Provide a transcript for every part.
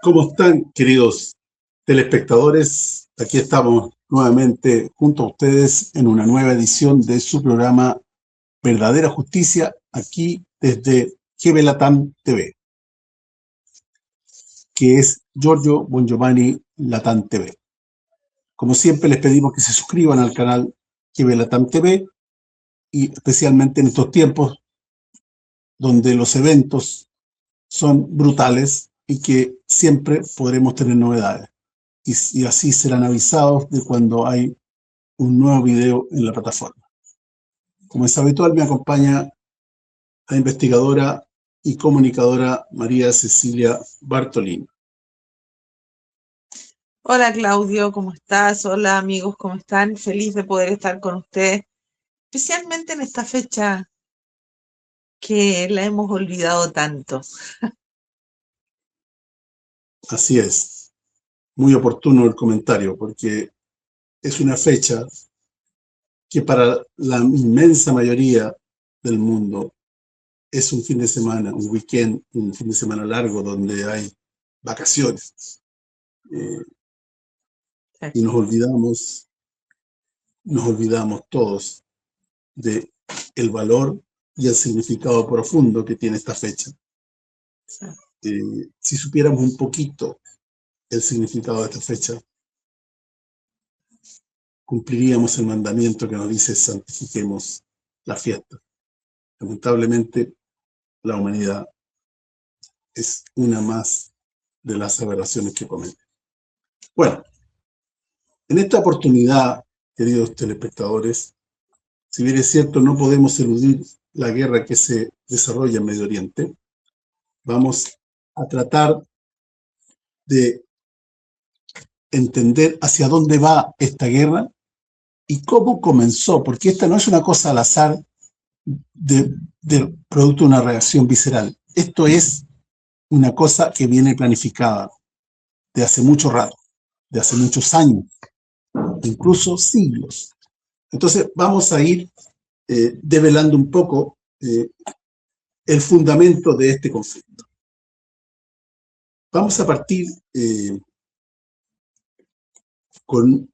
¿Cómo están, queridos telespectadores? Aquí estamos nuevamente junto a ustedes en una nueva edición de su programa Verdadera Justicia, aquí desde GB Latam TV, que es Giorgio Bongiovanni Latam TV. Como siempre, les pedimos que se suscriban al canal GB Latam TV y especialmente en estos tiempos donde los eventos son brutales y que siempre podremos tener novedades. Y así serán avisados de cuando hay un nuevo video en la plataforma. Como es habitual, me acompaña la investigadora y comunicadora María Cecilia Bartolini. Hola Claudio, ¿cómo estás? Hola amigos, ¿cómo están? Feliz de poder estar con ustedes, especialmente en esta fecha que la hemos olvidado tanto. Así es, muy oportuno el comentario, porque es una fecha que para la inmensa mayoría del mundo es un fin de semana, un weekend, un fin de semana largo donde hay vacaciones. Y nos olvidamos todos de el valor y el significado profundo que tiene esta fecha. Si supiéramos un poquito el significado de esta fecha, cumpliríamos el mandamiento que nos dice santifiquemos la fiesta. Lamentablemente, la humanidad es una más de las aberraciones que comete. Bueno, en esta oportunidad, queridos telespectadores, si bien es cierto, no podemos eludir la guerra que se desarrolla en Medio Oriente, vamos a tratar de entender hacia dónde va esta guerra y cómo comenzó, porque esta no es una cosa al azar de producto de una reacción visceral. Esto es una cosa que viene planificada de hace mucho rato, de hace muchos años, incluso siglos. Entonces vamos a ir develando un poco el fundamento de este conflicto. Vamos a partir con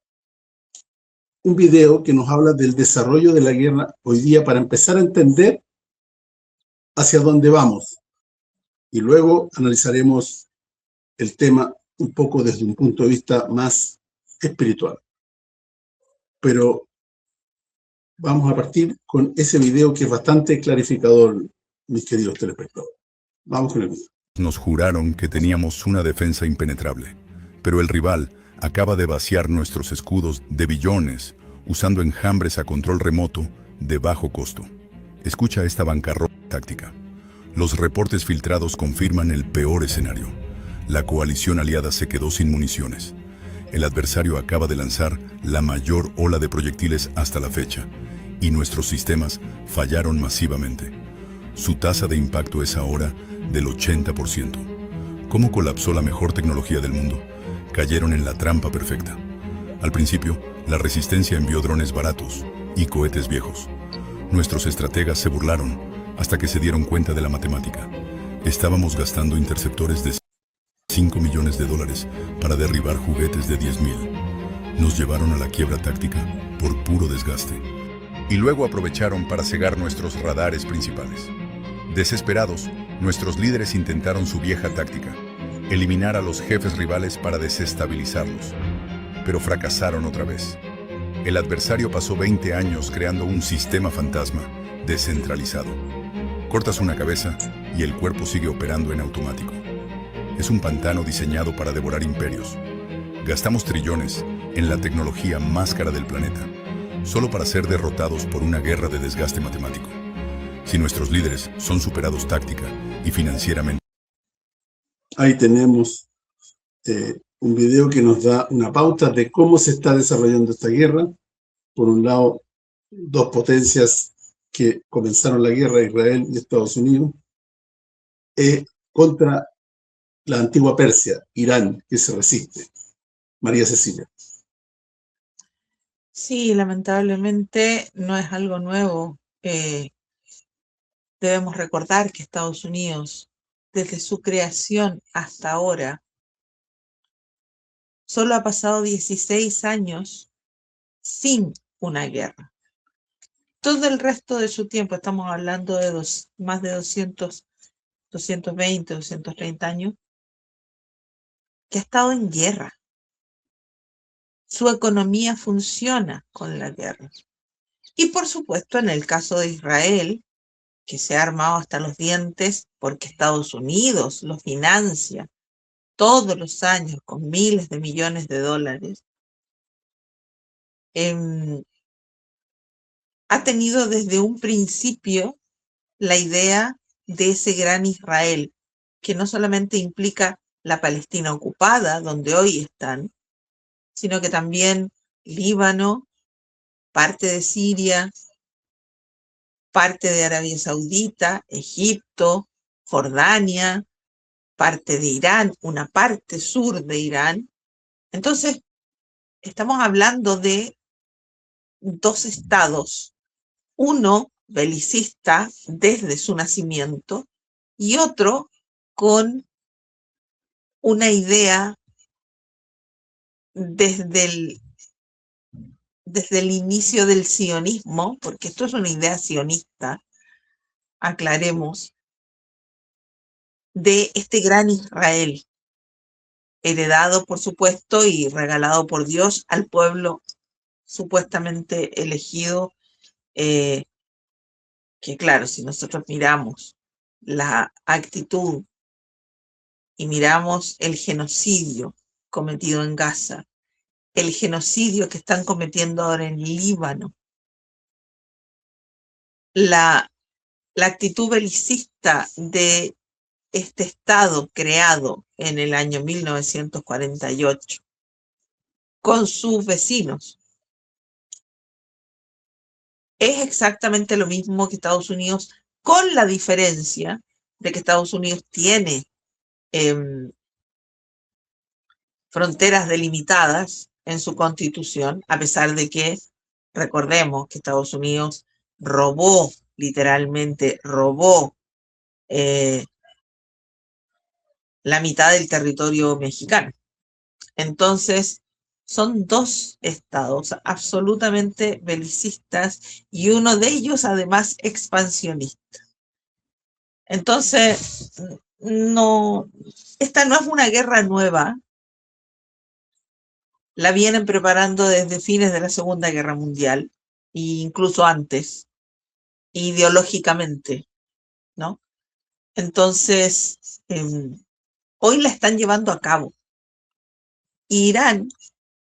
un video que nos habla del desarrollo de la guerra hoy día para empezar a entender hacia dónde vamos. Y luego analizaremos el tema un poco desde un punto de vista más espiritual. Pero vamos a partir con ese video que es bastante clarificador, mis queridos telespectadores. Vamos con el video. Nos juraron que teníamos una defensa impenetrable, pero el rival acaba de vaciar nuestros escudos de billones usando enjambres a control remoto de bajo costo. Escucha esta bancarrota táctica. Los reportes filtrados confirman el peor escenario. La coalición aliada se quedó sin municiones. El adversario acaba de lanzar la mayor ola de proyectiles hasta la fecha, y nuestros sistemas fallaron masivamente. Su tasa de impacto es ahora del 80%. ¿Cómo colapsó la mejor tecnología del mundo? Cayeron en la trampa perfecta. Al principio, la resistencia envió drones baratos y cohetes viejos. Nuestros estrategas se burlaron hasta que se dieron cuenta de la matemática. Estábamos gastando interceptores de $5 millones para derribar juguetes de 10,000. Nos llevaron a la quiebra táctica por puro desgaste. Y luego aprovecharon para cegar nuestros radares principales. Desesperados, nuestros líderes intentaron su vieja táctica: eliminar a los jefes rivales para desestabilizarlos. Pero fracasaron otra vez. El adversario pasó 20 años creando un sistema fantasma, descentralizado. Cortas una cabeza y el cuerpo sigue operando en automático. Es un pantano diseñado para devorar imperios. Gastamos trillones en la tecnología más cara del planeta, solo para ser derrotados por una guerra de desgaste matemático. Si nuestros líderes son superados táctica y financieramente. Ahí tenemos un video que nos da una pauta de cómo se está desarrollando esta guerra. Por un lado, dos potencias que comenzaron la guerra, Israel y Estados Unidos, contra la antigua Persia, Irán, que se resiste. María Cecilia. Sí, lamentablemente no es algo nuevo. Debemos recordar que Estados Unidos, desde su creación hasta ahora, solo ha pasado 16 años sin una guerra. Todo el resto de su tiempo, estamos hablando de más de 220, 230 años, que ha estado en guerra. Su economía funciona con la guerra. Y por supuesto, en el caso de Israel, que se ha armado hasta los dientes porque Estados Unidos lo financia todos los años con miles de millones de dólares, ha tenido desde un principio la idea de ese gran Israel, que no solamente implica la Palestina ocupada, donde hoy están, sino que también Líbano, parte de Siria, parte de Arabia Saudita, Egipto, Jordania, parte de Irán, una parte sur de Irán. Entonces, estamos hablando de dos estados, uno belicista desde su nacimiento y otro con una idea desde el inicio del sionismo, porque esto es una idea sionista, aclaremos, de este gran Israel, heredado por supuesto y regalado por Dios al pueblo supuestamente elegido, que claro, si nosotros miramos la actitud y miramos el genocidio cometido en Gaza, el genocidio que están cometiendo ahora en Líbano, la actitud belicista de este Estado creado en el año 1948 con sus vecinos, es exactamente lo mismo que Estados Unidos, con la diferencia de que Estados Unidos tiene fronteras delimitadas en su constitución, a pesar de que, recordemos que Estados Unidos robó, literalmente robó la mitad del territorio mexicano. Entonces, son dos estados absolutamente belicistas y uno de ellos además expansionista. Entonces, esta no es una guerra nueva. La vienen preparando desde fines de la Segunda Guerra Mundial, e incluso antes, ideológicamente, ¿no? Entonces, hoy la están llevando a cabo. Irán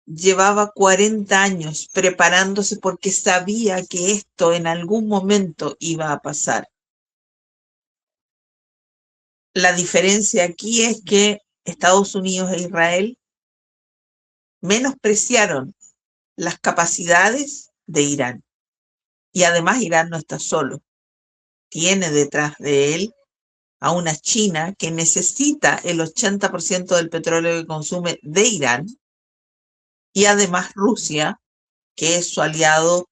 llevaba 40 años preparándose porque sabía que esto en algún momento iba a pasar. La diferencia aquí es que Estados Unidos e Israel menospreciaron las capacidades de Irán. Y además Irán no está solo. Tiene detrás de él a una China que necesita el 80% del petróleo que consume de Irán, y además Rusia, que es su aliado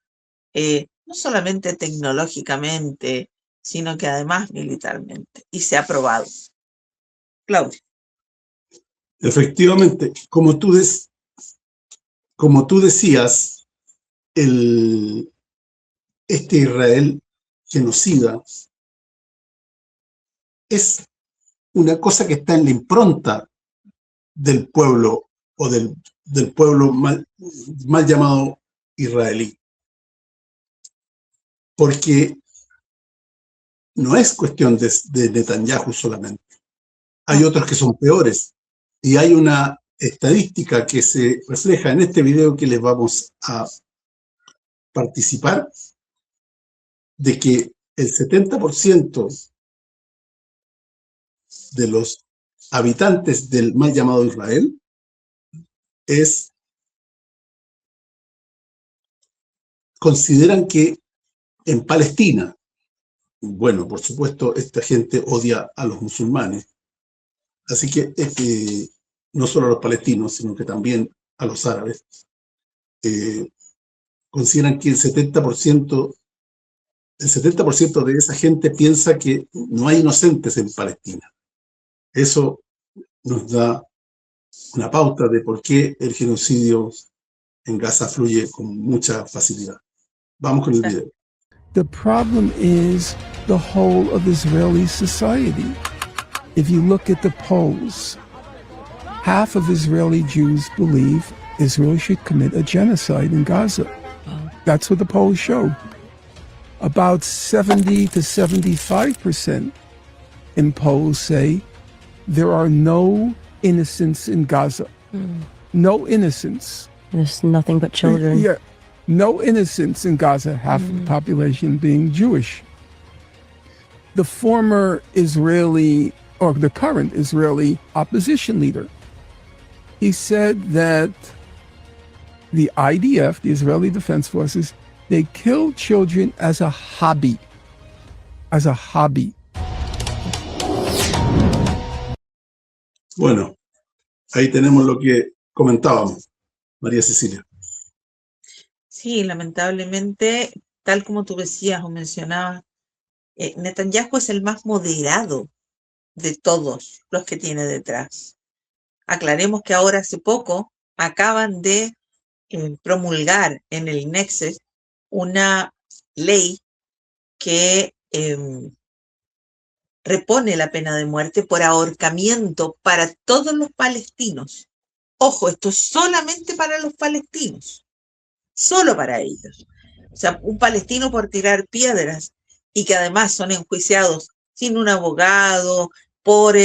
no solamente tecnológicamente, sino que además militarmente, y se ha probado. Claudio. Efectivamente, como tú decías, este Israel genocida es una cosa que está en la impronta del pueblo o del pueblo mal llamado israelí. Porque no es cuestión de Netanyahu solamente. Hay otros que son peores. Y hay una estadística que se refleja en este video que les vamos a participar, de que el 70% de los habitantes del mal llamado Israel consideran que en Palestina, bueno, por supuesto, esta gente odia a los musulmanes, así que no solo a los palestinos, sino que también a los árabes, consideran que el 70% de esa gente piensa que no hay inocentes en Palestina. Eso nos da una pauta de por qué el genocidio en Gaza fluye con mucha facilidad. Vamos con el video. The problem is the whole of Israeli society. If you look at the polls, half of Israeli Jews believe Israel should commit a genocide in Gaza. That's what the polls show. About 70 to 75% in polls say there are no innocents in Gaza. No innocents. There's nothing but children. Yeah. No innocents in Gaza, half of the population being Jewish. The former Israeli, or the current Israeli opposition leader, he said that the IDF, the Israeli Defense Forces, they kill children as a hobby. As a hobby. Bueno, ahí tenemos lo que comentábamos, María Cecilia. Sí, lamentablemente, tal como tú decías o mencionabas, Netanyahu es el más moderado de todos los que tiene detrás. Aclaremos que ahora hace poco acaban de promulgar en el Knesset una ley que repone la pena de muerte por ahorcamiento para todos los palestinos. Ojo, esto es solamente para los palestinos, solo para ellos. O sea, un palestino por tirar piedras y que además son enjuiciados sin un abogado, por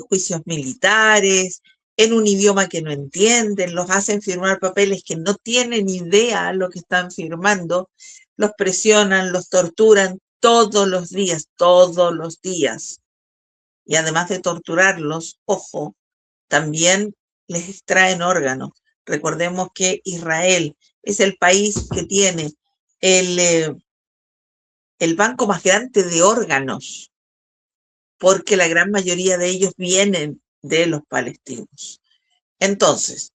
juicios militares, en un idioma que no entienden, los hacen firmar papeles que no tienen idea lo que están firmando, los presionan, los torturan todos los días. Y además de torturarlos, ojo, también les extraen órganos. Recordemos que Israel es el país que tiene el banco más grande de órganos, porque la gran mayoría de ellos vienen de los palestinos. Entonces,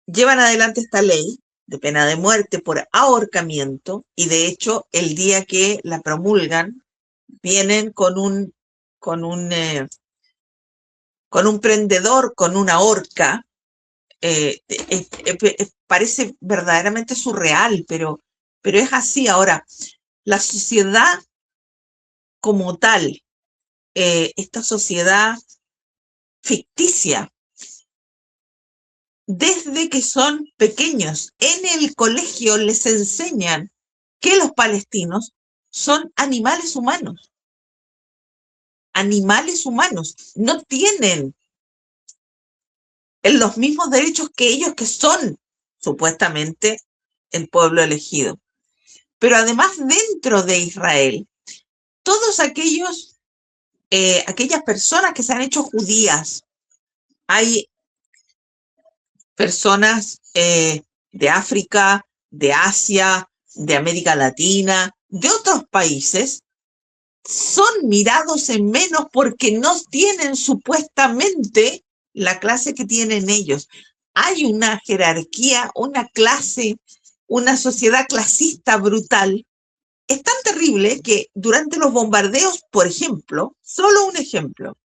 llevan adelante esta ley de pena de muerte por ahorcamiento, y de hecho, el día que la promulgan, vienen con un prendedor, con una horca. Parece verdaderamente surreal, pero es así. Ahora, la sociedad como tal, esta sociedad ficticia, desde que son pequeños, en el colegio les enseñan que los palestinos son animales humanos. Animales humanos. No tienen los mismos derechos que ellos, que son supuestamente el pueblo elegido. Pero además, dentro de Israel, todos aquellas personas que se han hecho judías, hay personas de África, de Asia, de América Latina, de otros países, son mirados en menos porque no tienen supuestamente la clase que tienen ellos. Hay una jerarquía, una clase, una sociedad clasista brutal. Es tan terrible que durante los bombardeos, por ejemplo, solo un ejemplo,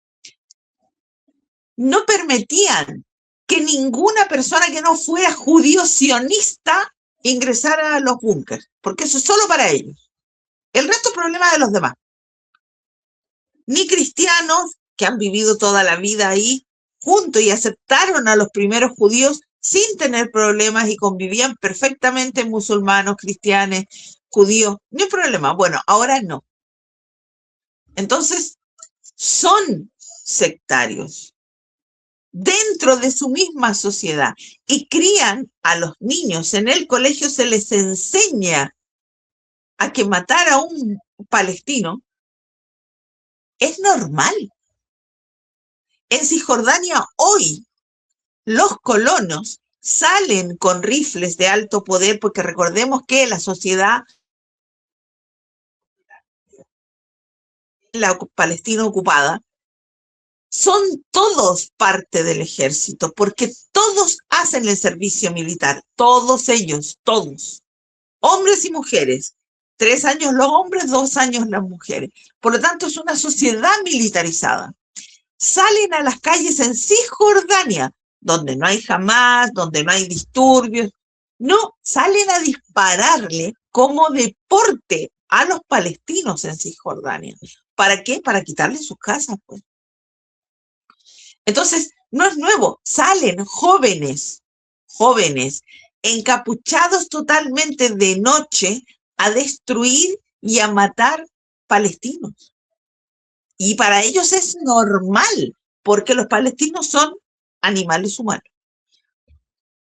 no permitían que ninguna persona que no fuera judío sionista ingresara a los búnkers, porque eso es solo para ellos. El resto es problema de los demás. Ni cristianos, que han vivido toda la vida ahí juntos y aceptaron a los primeros judíos sin tener problemas y convivían perfectamente, musulmanos, cristianos, judíos, ni problema. Bueno, ahora no. Entonces, son sectarios dentro de su misma sociedad y crían a los niños. En el colegio se les enseña a que matar a un palestino es normal. En Cisjordania hoy los colonos salen con rifles de alto poder, porque recordemos que la sociedad palestina ocupada son todos parte del ejército, porque todos hacen el servicio militar, todos ellos, todos, hombres y mujeres, 3 años los hombres, 2 años las mujeres. Por lo tanto, es una sociedad militarizada. Salen a las calles en Cisjordania, donde no hay Hamás, donde no hay disturbios. No, salen a dispararle como deporte a los palestinos en Cisjordania. ¿Para qué? Para quitarles sus casas, pues. Entonces, no es nuevo. Salen jóvenes, encapuchados totalmente de noche a destruir y a matar palestinos. Y para ellos es normal, porque los palestinos son animales humanos.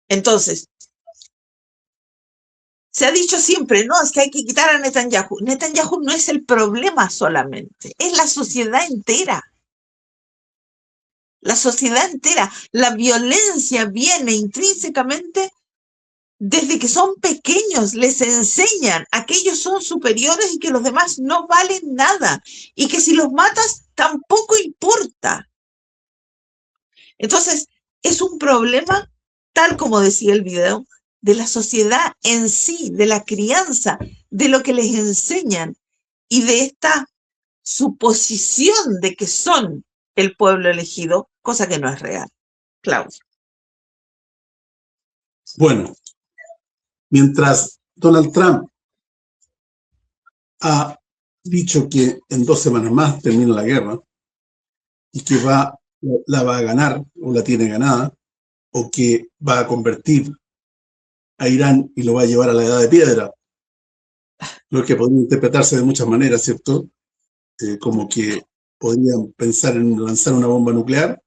Entonces, se ha dicho siempre, no, es que hay que quitar a Netanyahu. Netanyahu no es el problema solamente, es la sociedad entera. La sociedad entera. La violencia viene intrínsecamente desde que son pequeños, les enseñan a que ellos son superiores y que los demás no valen nada. Y que si los matas, tampoco importa. Entonces, es un problema, tal como decía el video, de la sociedad en sí, de la crianza, de lo que les enseñan y de esta suposición de que son el pueblo elegido, cosa que no es real. Claudio. Bueno, mientras Donald Trump ha dicho que en 2 semanas más termina la guerra y que la va a ganar o la tiene ganada, o que va a convertir a Irán y lo va a llevar a la edad de piedra, lo que podría interpretarse de muchas maneras, ¿cierto? Como que podrían pensar en lanzar una bomba nuclear.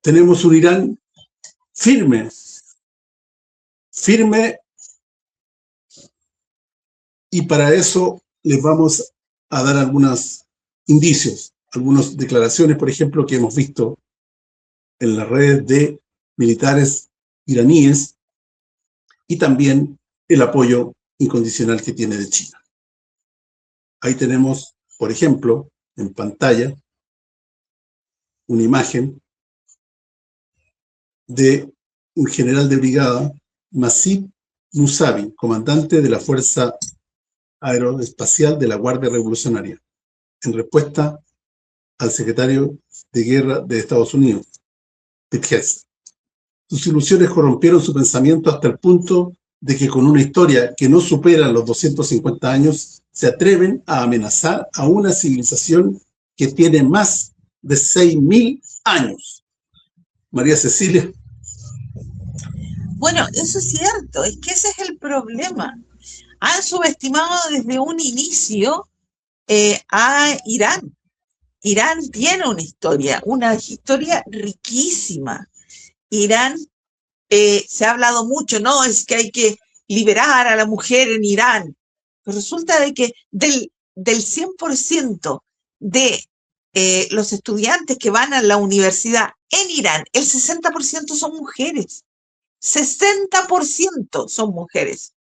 Tenemos un Irán firme, y para eso les vamos a dar algunos indicios, algunas declaraciones, por ejemplo, que hemos visto en las redes de militares iraníes, y también el apoyo incondicional que tiene de China. Ahí tenemos, por ejemplo, en pantalla, una imagen de un general de brigada, Masih Musavi, comandante de la Fuerza Aeroespacial de la Guardia Revolucionaria, en respuesta al secretario de Guerra de Estados Unidos, Pete Hegseth. Sus ilusiones corrompieron su pensamiento hasta el punto de que con una historia que no supera los 250 años, se atreven a amenazar a una civilización que tiene más de 6.000 años. María Cecilia. Bueno, eso es cierto, es que ese es el problema. Han subestimado desde un inicio a Irán. Irán tiene una historia riquísima. Irán, se ha hablado mucho, no, es que hay que liberar a la mujer en Irán. Pero resulta de que del 100% de los estudiantes que van a la universidad en Irán, el 60% son mujeres. 60% son mujeres.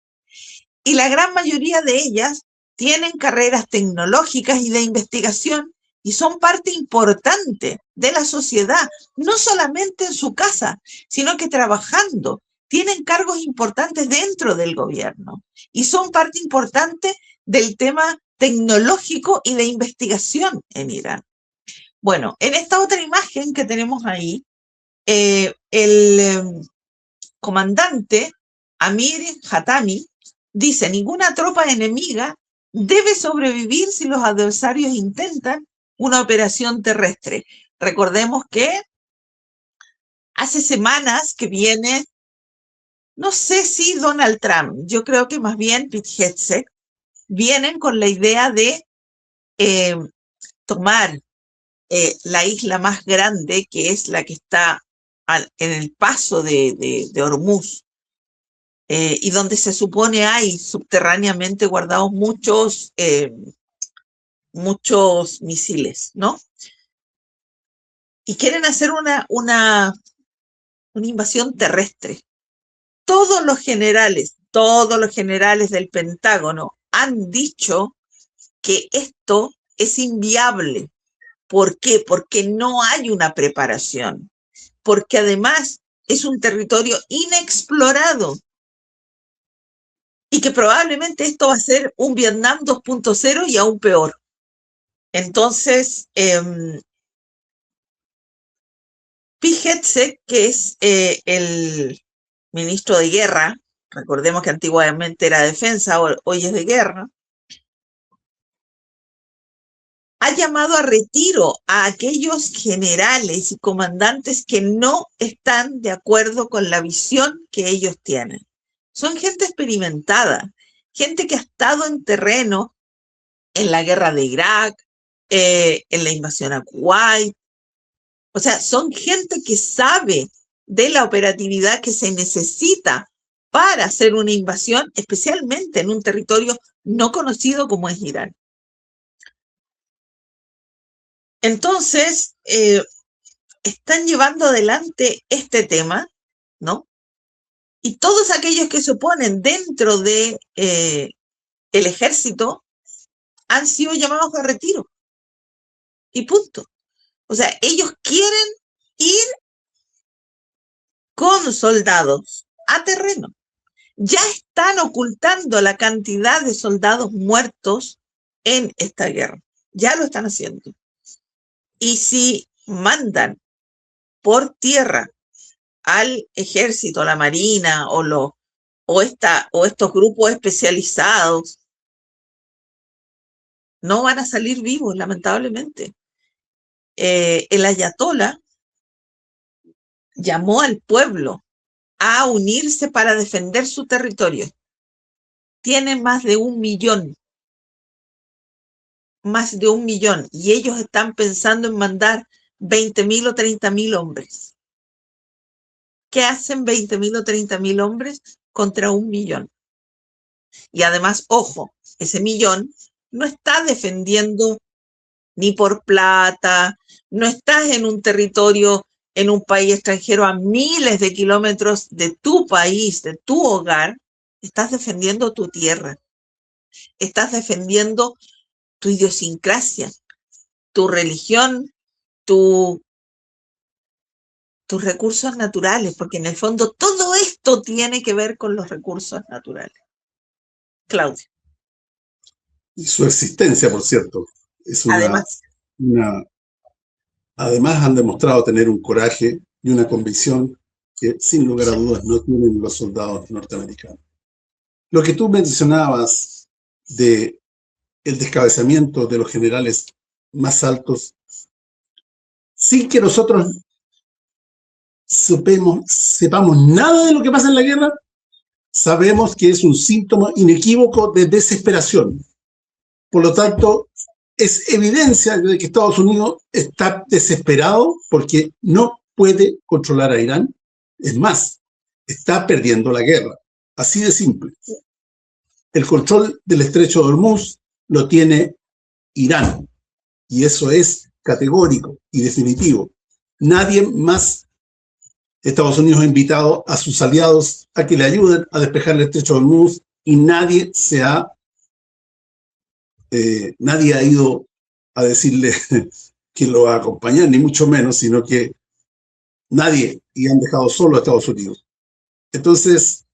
Y la gran mayoría de ellas tienen carreras tecnológicas y de investigación y son parte importante de la sociedad, no solamente en su casa, sino que trabajando. Tienen cargos importantes dentro del gobierno y son parte importante del tema tecnológico y de investigación en Irán. Bueno, en esta otra imagen que tenemos ahí, el comandante Amir Hatami dice: ninguna tropa enemiga debe sobrevivir si los adversarios intentan una operación terrestre. Recordemos que hace semanas que viene, no sé si Donald Trump, yo creo que más bien Pete Hegseth, vienen con la idea de tomar la isla más grande, que es la que está en el paso de Hormuz, y donde se supone hay subterráneamente guardados muchos misiles, ¿no? Y quieren hacer una invasión terrestre. Todos los generales del Pentágono han dicho que esto es inviable. ¿Por qué? Porque no hay una preparación, porque además es un territorio inexplorado. y que probablemente esto va a ser un Vietnam 2.0 y aún peor. Entonces, Pete Hegseth, que es el ministro de Guerra, recordemos que antiguamente era defensa, hoy es de guerra, ha llamado a retiro a aquellos generales y comandantes que no están de acuerdo con la visión que ellos tienen. Son gente experimentada, gente que ha estado en terreno en la guerra de Irak, en la invasión a Kuwait. O sea, son gente que sabe de la operatividad que se necesita para hacer una invasión, especialmente en un territorio no conocido como es Irán. Entonces, están llevando adelante este tema, ¿no? Y todos aquellos que se oponen dentro de el ejército han sido llamados a retiro. Y punto. O sea, ellos quieren ir con soldados a terreno. Ya están ocultando la cantidad de soldados muertos en esta guerra. Ya lo están haciendo. Y si mandan por tierra al ejército, a la marina o estos grupos especializados, no van a salir vivos, lamentablemente. El ayatolá llamó al pueblo a unirse para defender su territorio. Tiene más de 1 millón. Más de 1 millón. Y ellos están pensando en mandar 20.000 o 30.000 hombres. ¿Qué hacen 20.000 o 30.000 hombres contra 1 millón? Y además, ojo, ese millón no está defendiendo ni por plata, no estás en un territorio, en un país extranjero a miles de kilómetros de tu país, de tu hogar. Estás defendiendo tu tierra, estás defendiendo tu idiosincrasia, tu religión, tus recursos naturales, porque en el fondo todo esto tiene que ver con los recursos naturales. Claudio. Y su existencia, por cierto, es además han demostrado tener un coraje y una convicción que sin lugar a dudas no tienen los soldados norteamericanos. Lo que tú mencionabas de el descabezamiento de los generales más altos, sin que nosotros sepamos nada de lo que pasa en la guerra, sabemos que es un síntoma inequívoco de desesperación. Por lo tanto, es evidencia de que Estados Unidos está desesperado porque no puede controlar a Irán. Es más, está perdiendo la guerra. Así de simple. El control del estrecho de Hormuz lo tiene Irán. Y eso es categórico y definitivo. Nadie más. Estados Unidos ha invitado a sus aliados a que le ayuden a despejar el estrecho de Hormuz y nadie ha ido a decirle que lo va a acompañar, ni mucho menos, sino que nadie, y han dejado solo a Estados Unidos. Entonces,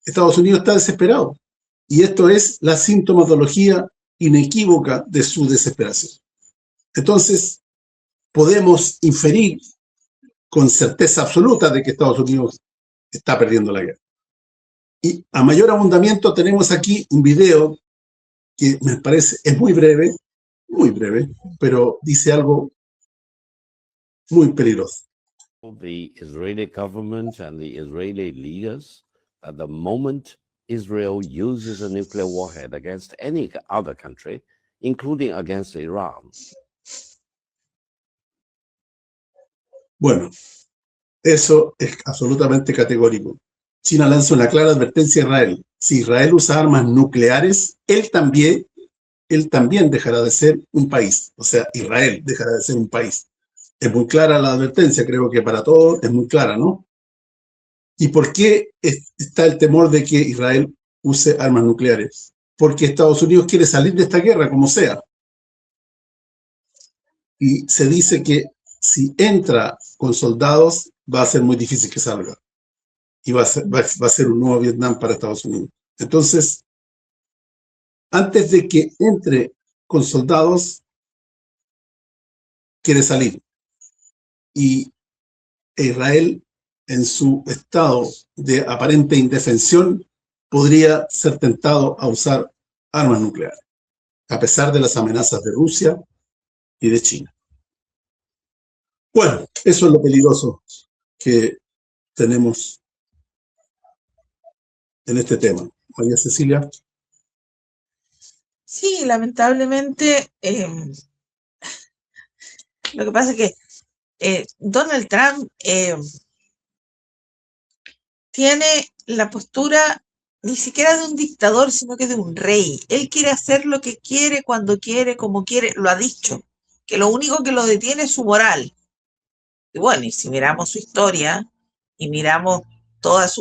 Estados Unidos está desesperado. Y esto es la sintomatología inequívoca de su desesperación. Entonces, podemos inferir con certeza absoluta de que Estados Unidos está perdiendo la guerra. Y a mayor abundamiento tenemos aquí un video que me parece, es muy breve, pero dice algo muy peligroso. The Israeli government and the Israeli leaders, at the moment Israel uses a nuclear warhead against any other country, including against Iran. Bueno, eso es absolutamente categórico. China lanza una clara advertencia a Israel. Si Israel usa armas nucleares, él también dejará de ser un país. O sea, Israel dejará de ser un país. Es muy clara la advertencia, creo que para todos es muy clara, ¿no? ¿Y por qué está el temor de que Israel use armas nucleares? Porque Estados Unidos quiere salir de esta guerra, como sea. Y se dice que si entra con soldados, va a ser muy difícil que salga. Y va a ser un nuevo Vietnam para Estados Unidos. Entonces, antes de que entre con soldados, quiere salir. Y Israel, en su estado de aparente indefensión, podría ser tentado a usar armas nucleares, a pesar de las amenazas de Rusia y de China. Bueno, eso es lo peligroso que tenemos en este tema. María Cecilia. Sí, lamentablemente, lo que pasa es que Donald Trump tiene la postura ni siquiera de un dictador, sino que de un rey. Él quiere hacer lo que quiere, cuando quiere, como quiere, lo ha dicho, que lo único que lo detiene es su moral. Y bueno, y si miramos su historia y miramos toda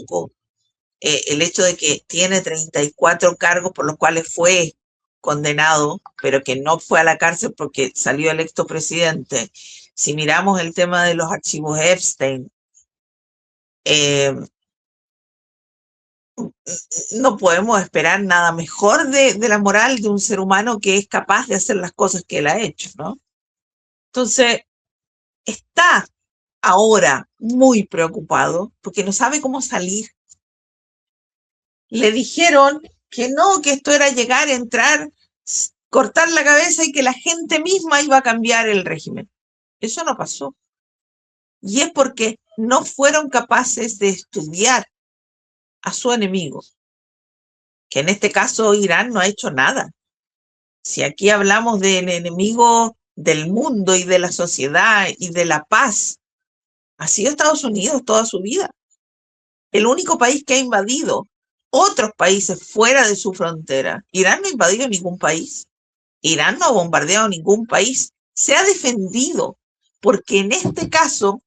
el hecho de que tiene 34 cargos por los cuales fue condenado, pero que no fue a la cárcel porque salió electo presidente. Si miramos el tema de los archivos Epstein, no podemos esperar nada mejor de la moral de un ser humano que es capaz de hacer las cosas que él ha hecho, ¿no? Entonces, está ahora muy preocupado porque no sabe cómo salir. Le dijeron que no, que esto era llegar, entrar, cortar la cabeza y que la gente misma iba a cambiar el régimen. Eso no pasó. Y es porque no fueron capaces de estudiar a su enemigo, que en este caso Irán no ha hecho nada. Si aquí hablamos del enemigo del mundo y de la sociedad y de la paz, ha sido Estados Unidos toda su vida. El único país que ha invadido otros países fuera de su frontera. Irán no ha invadido ningún país. Irán no ha bombardeado ningún país. Se ha defendido, porque en este caso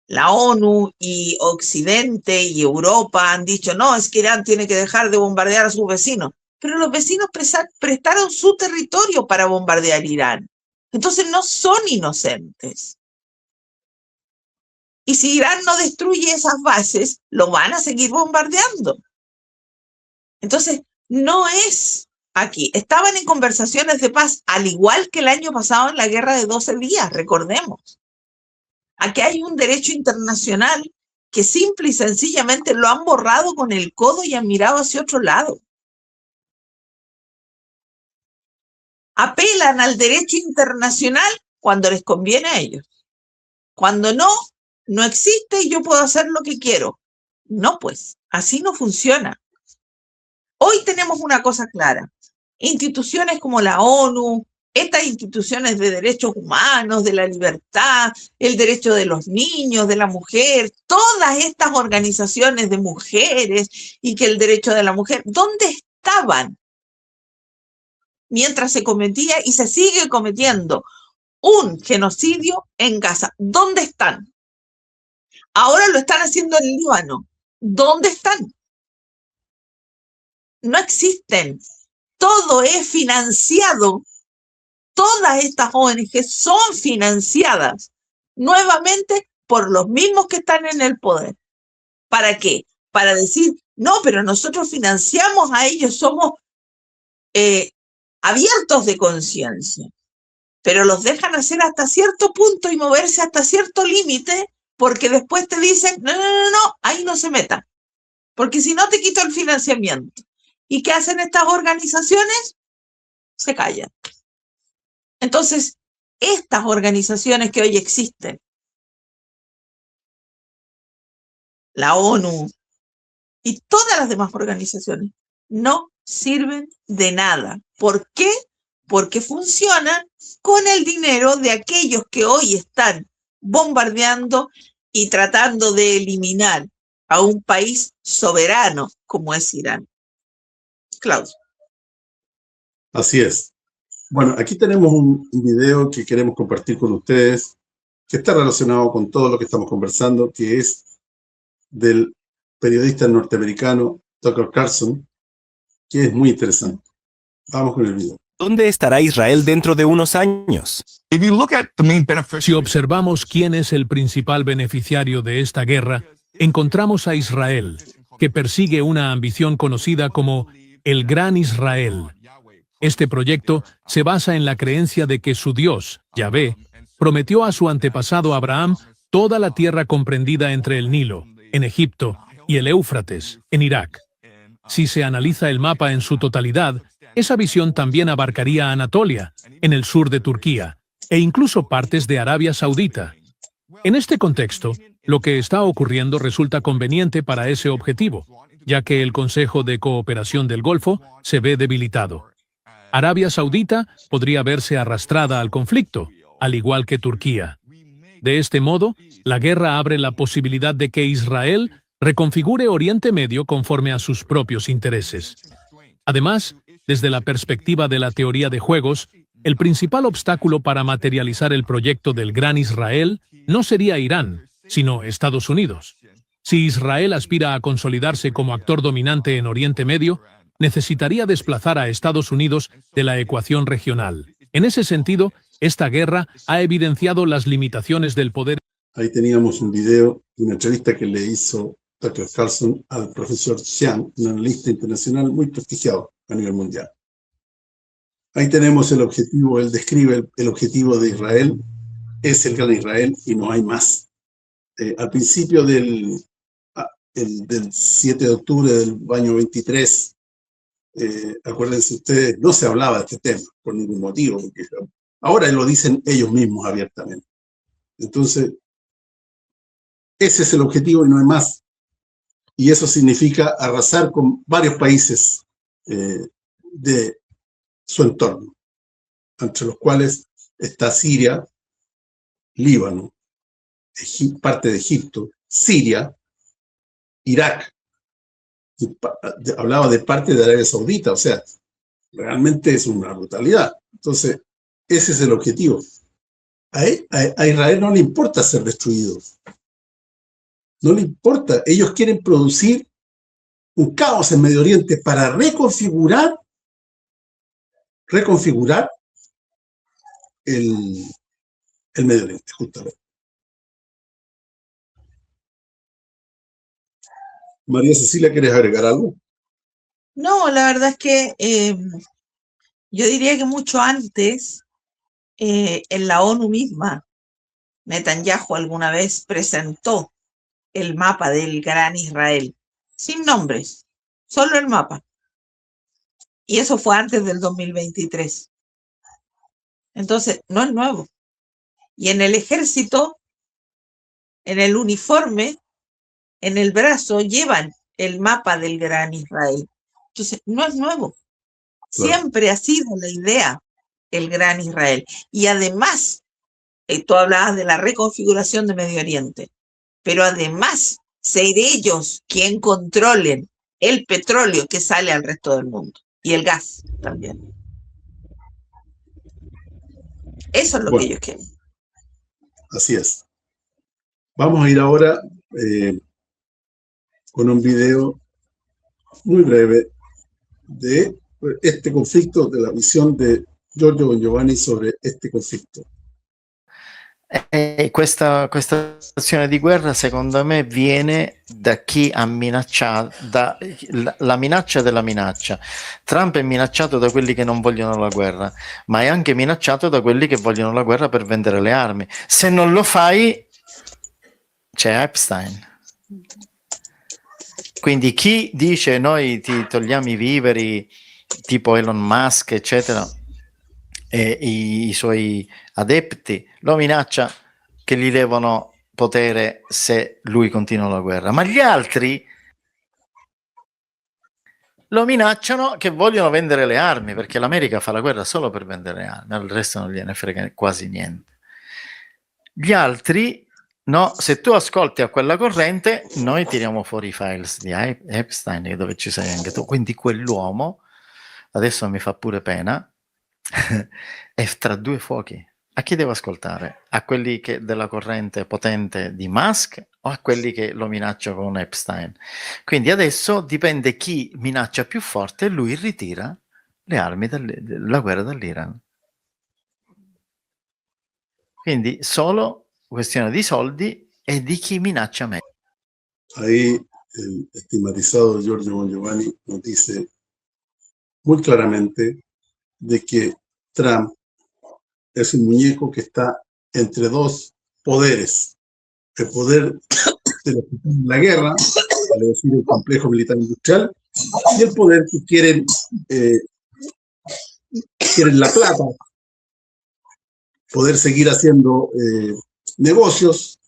la ONU y Occidente y Europa han dicho, no, es que Irán tiene que dejar de bombardear a sus vecinos. Pero los vecinos prestaron su territorio para bombardear Irán. Entonces no son inocentes. Y si Irán no destruye esas bases, lo van a seguir bombardeando. Entonces, no es aquí. Estaban en conversaciones de paz, al igual que el año pasado en la guerra de 12 días, recordemos. Aquí hay un derecho internacional que simple y sencillamente lo han borrado con el codo y han mirado hacia otro lado. Apelan al derecho internacional cuando les conviene a ellos. Cuando no, no existe y yo puedo hacer lo que quiero. No, pues, así no funciona. Hoy tenemos una cosa clara. Instituciones como la ONU, estas instituciones de derechos humanos, de la libertad, el derecho de los niños, de la mujer, todas estas organizaciones de mujeres y que el derecho de la mujer, ¿dónde estaban mientras se cometía y se sigue cometiendo un genocidio en Gaza? ¿Dónde están? Ahora lo están haciendo en el Líbano. ¿Dónde están? No existen. Todo es financiado. Todas estas ONG son financiadas nuevamente por los mismos que están en el poder. ¿Para qué? Para decir, no, pero nosotros financiamos a ellos, somos abiertos de conciencia, pero los dejan hacer hasta cierto punto y moverse hasta cierto límite, porque después te dicen, no, ahí no se meta, porque si no te quito el financiamiento. ¿Y qué hacen estas organizaciones? Se callan. Entonces, estas organizaciones que hoy existen, la ONU y todas las demás organizaciones, no sirven de nada. ¿Por qué? Porque funcionan con el dinero de aquellos que hoy están bombardeando y tratando de eliminar a un país soberano como es Irán. Claudio. Así es. Bueno, aquí tenemos un video que queremos compartir con ustedes, que está relacionado con todo lo que estamos conversando, que es del periodista norteamericano Tucker Carlson, que es muy interesante. Vamos con el video. ¿Dónde estará Israel dentro de unos años? Si observamos quién es el principal beneficiario de esta guerra, encontramos a Israel, que persigue una ambición conocida como el Gran Israel. Este proyecto se basa en la creencia de que su Dios, Yahvé, prometió a su antepasado Abraham toda la tierra comprendida entre el Nilo, en Egipto, y el Éufrates, en Irak. Si se analiza el mapa en su totalidad, esa visión también abarcaría Anatolia, en el sur de Turquía, e incluso partes de Arabia Saudita. En este contexto, lo que está ocurriendo resulta conveniente para ese objetivo, ya que el Consejo de Cooperación del Golfo se ve debilitado. Arabia Saudita podría verse arrastrada al conflicto, al igual que Turquía. De este modo, la guerra abre la posibilidad de que Israel reconfigure Oriente Medio conforme a sus propios intereses. Además, desde la perspectiva de la teoría de juegos, el principal obstáculo para materializar el proyecto del Gran Israel no sería Irán, sino Estados Unidos. Si Israel aspira a consolidarse como actor dominante en Oriente Medio, necesitaría desplazar a Estados Unidos de la ecuación regional. En ese sentido, esta guerra ha evidenciado las limitaciones del poder. Ahí teníamos un video de una entrevista que le hizo Tucker Carlson al profesor Xiang, un analista internacional muy prestigiado a nivel mundial. Ahí tenemos el objetivo, él describe el objetivo de Israel, es el Gran Israel y no hay más. Al principio del 7 de octubre del año 23, acuérdense ustedes, no se hablaba de este tema por ningún motivo, porque ahora lo dicen ellos mismos abiertamente. Entonces, ese es el objetivo y no hay más. Y eso significa arrasar con varios países de su entorno, entre los cuales está Siria, Líbano, parte de Egipto, Siria, Irak. Y hablaba de parte de Arabia Saudita, o sea, realmente es una brutalidad. Entonces, ese es el objetivo. A Israel no le importa ser destruido. No le importa. Ellos quieren producir un caos en Medio Oriente para reconfigurar el Medio Oriente, justamente. María Cecilia, ¿quieres agregar algo? No, la verdad es que yo diría que mucho antes, en la ONU misma, Netanyahu alguna vez presentó el mapa del Gran Israel, sin nombres, solo el mapa. Y eso fue antes del 2023. Entonces, no es nuevo. Y en el ejército, en el uniforme, en el brazo, llevan el mapa del Gran Israel. Entonces, no es nuevo. Claro. Siempre ha sido la idea el Gran Israel. Y además, tú hablabas de la reconfiguración de Medio Oriente, pero además, ser ellos quien controlen el petróleo que sale al resto del mundo y el gas también. Eso es lo que ellos quieren. Así es. Vamos a ir ahora con un video muy breve de este conflicto, de la visión de Giorgio Bongiovanni sobre este conflitto. Questa azione di guerra secondo me viene da chi ha minacciato, la minaccia della minaccia. Trump è minacciato da quelli che non vogliono la guerra, ma è anche minacciato da quelli che vogliono la guerra per vendere le armi. Se non lo fai, c'è Epstein. Quindi chi dice noi ti togliamo i viveri, tipo Elon Musk, eccetera, e i suoi adepti, lo minaccia che gli levano potere se lui continua la guerra, ma gli altri lo minacciano che vogliono vendere le armi, perché l'America fa la guerra solo per vendere le armi, al resto non gliene frega quasi niente. Gli altri, no, se tu ascolti a quella corrente, noi tiriamo fuori i files di Epstein, dove ci sei anche tu, quindi quell'uomo, adesso mi fa pure pena, è tra due fuochi. A chi devo ascoltare? A quelli della corrente potente di Musk o a quelli che lo minaccia con Epstein? Quindi adesso dipende chi minaccia più forte e lui ritira le armi della guerra dall'Iran. Quindi solo questione di soldi e di chi minaccia meglio. Ahí el estigmatizado Giorgio Bongiovanni nos dice muy claramente de que Trump es un muñeco que está entre dos poderes. El poder de los que están en la guerra, vale decir, el complejo militar industrial, y el poder que quieren la plata, poder seguir haciendo negocios,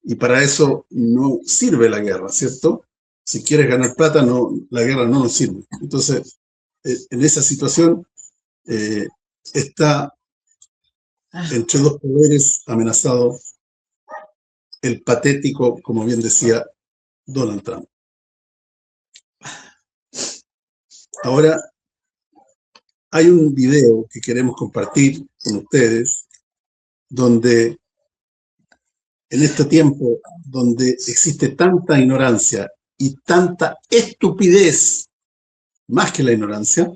y para eso no sirve la guerra, ¿cierto? Si quieres ganar plata, no, la guerra no nos sirve. Entonces, en esa situación está entre dos poderes amenazado el patético, como bien decía Donald Trump. Ahora, hay un video que queremos compartir con ustedes, donde en este tiempo, donde existe tanta ignorancia y tanta estupidez, más que la ignorancia,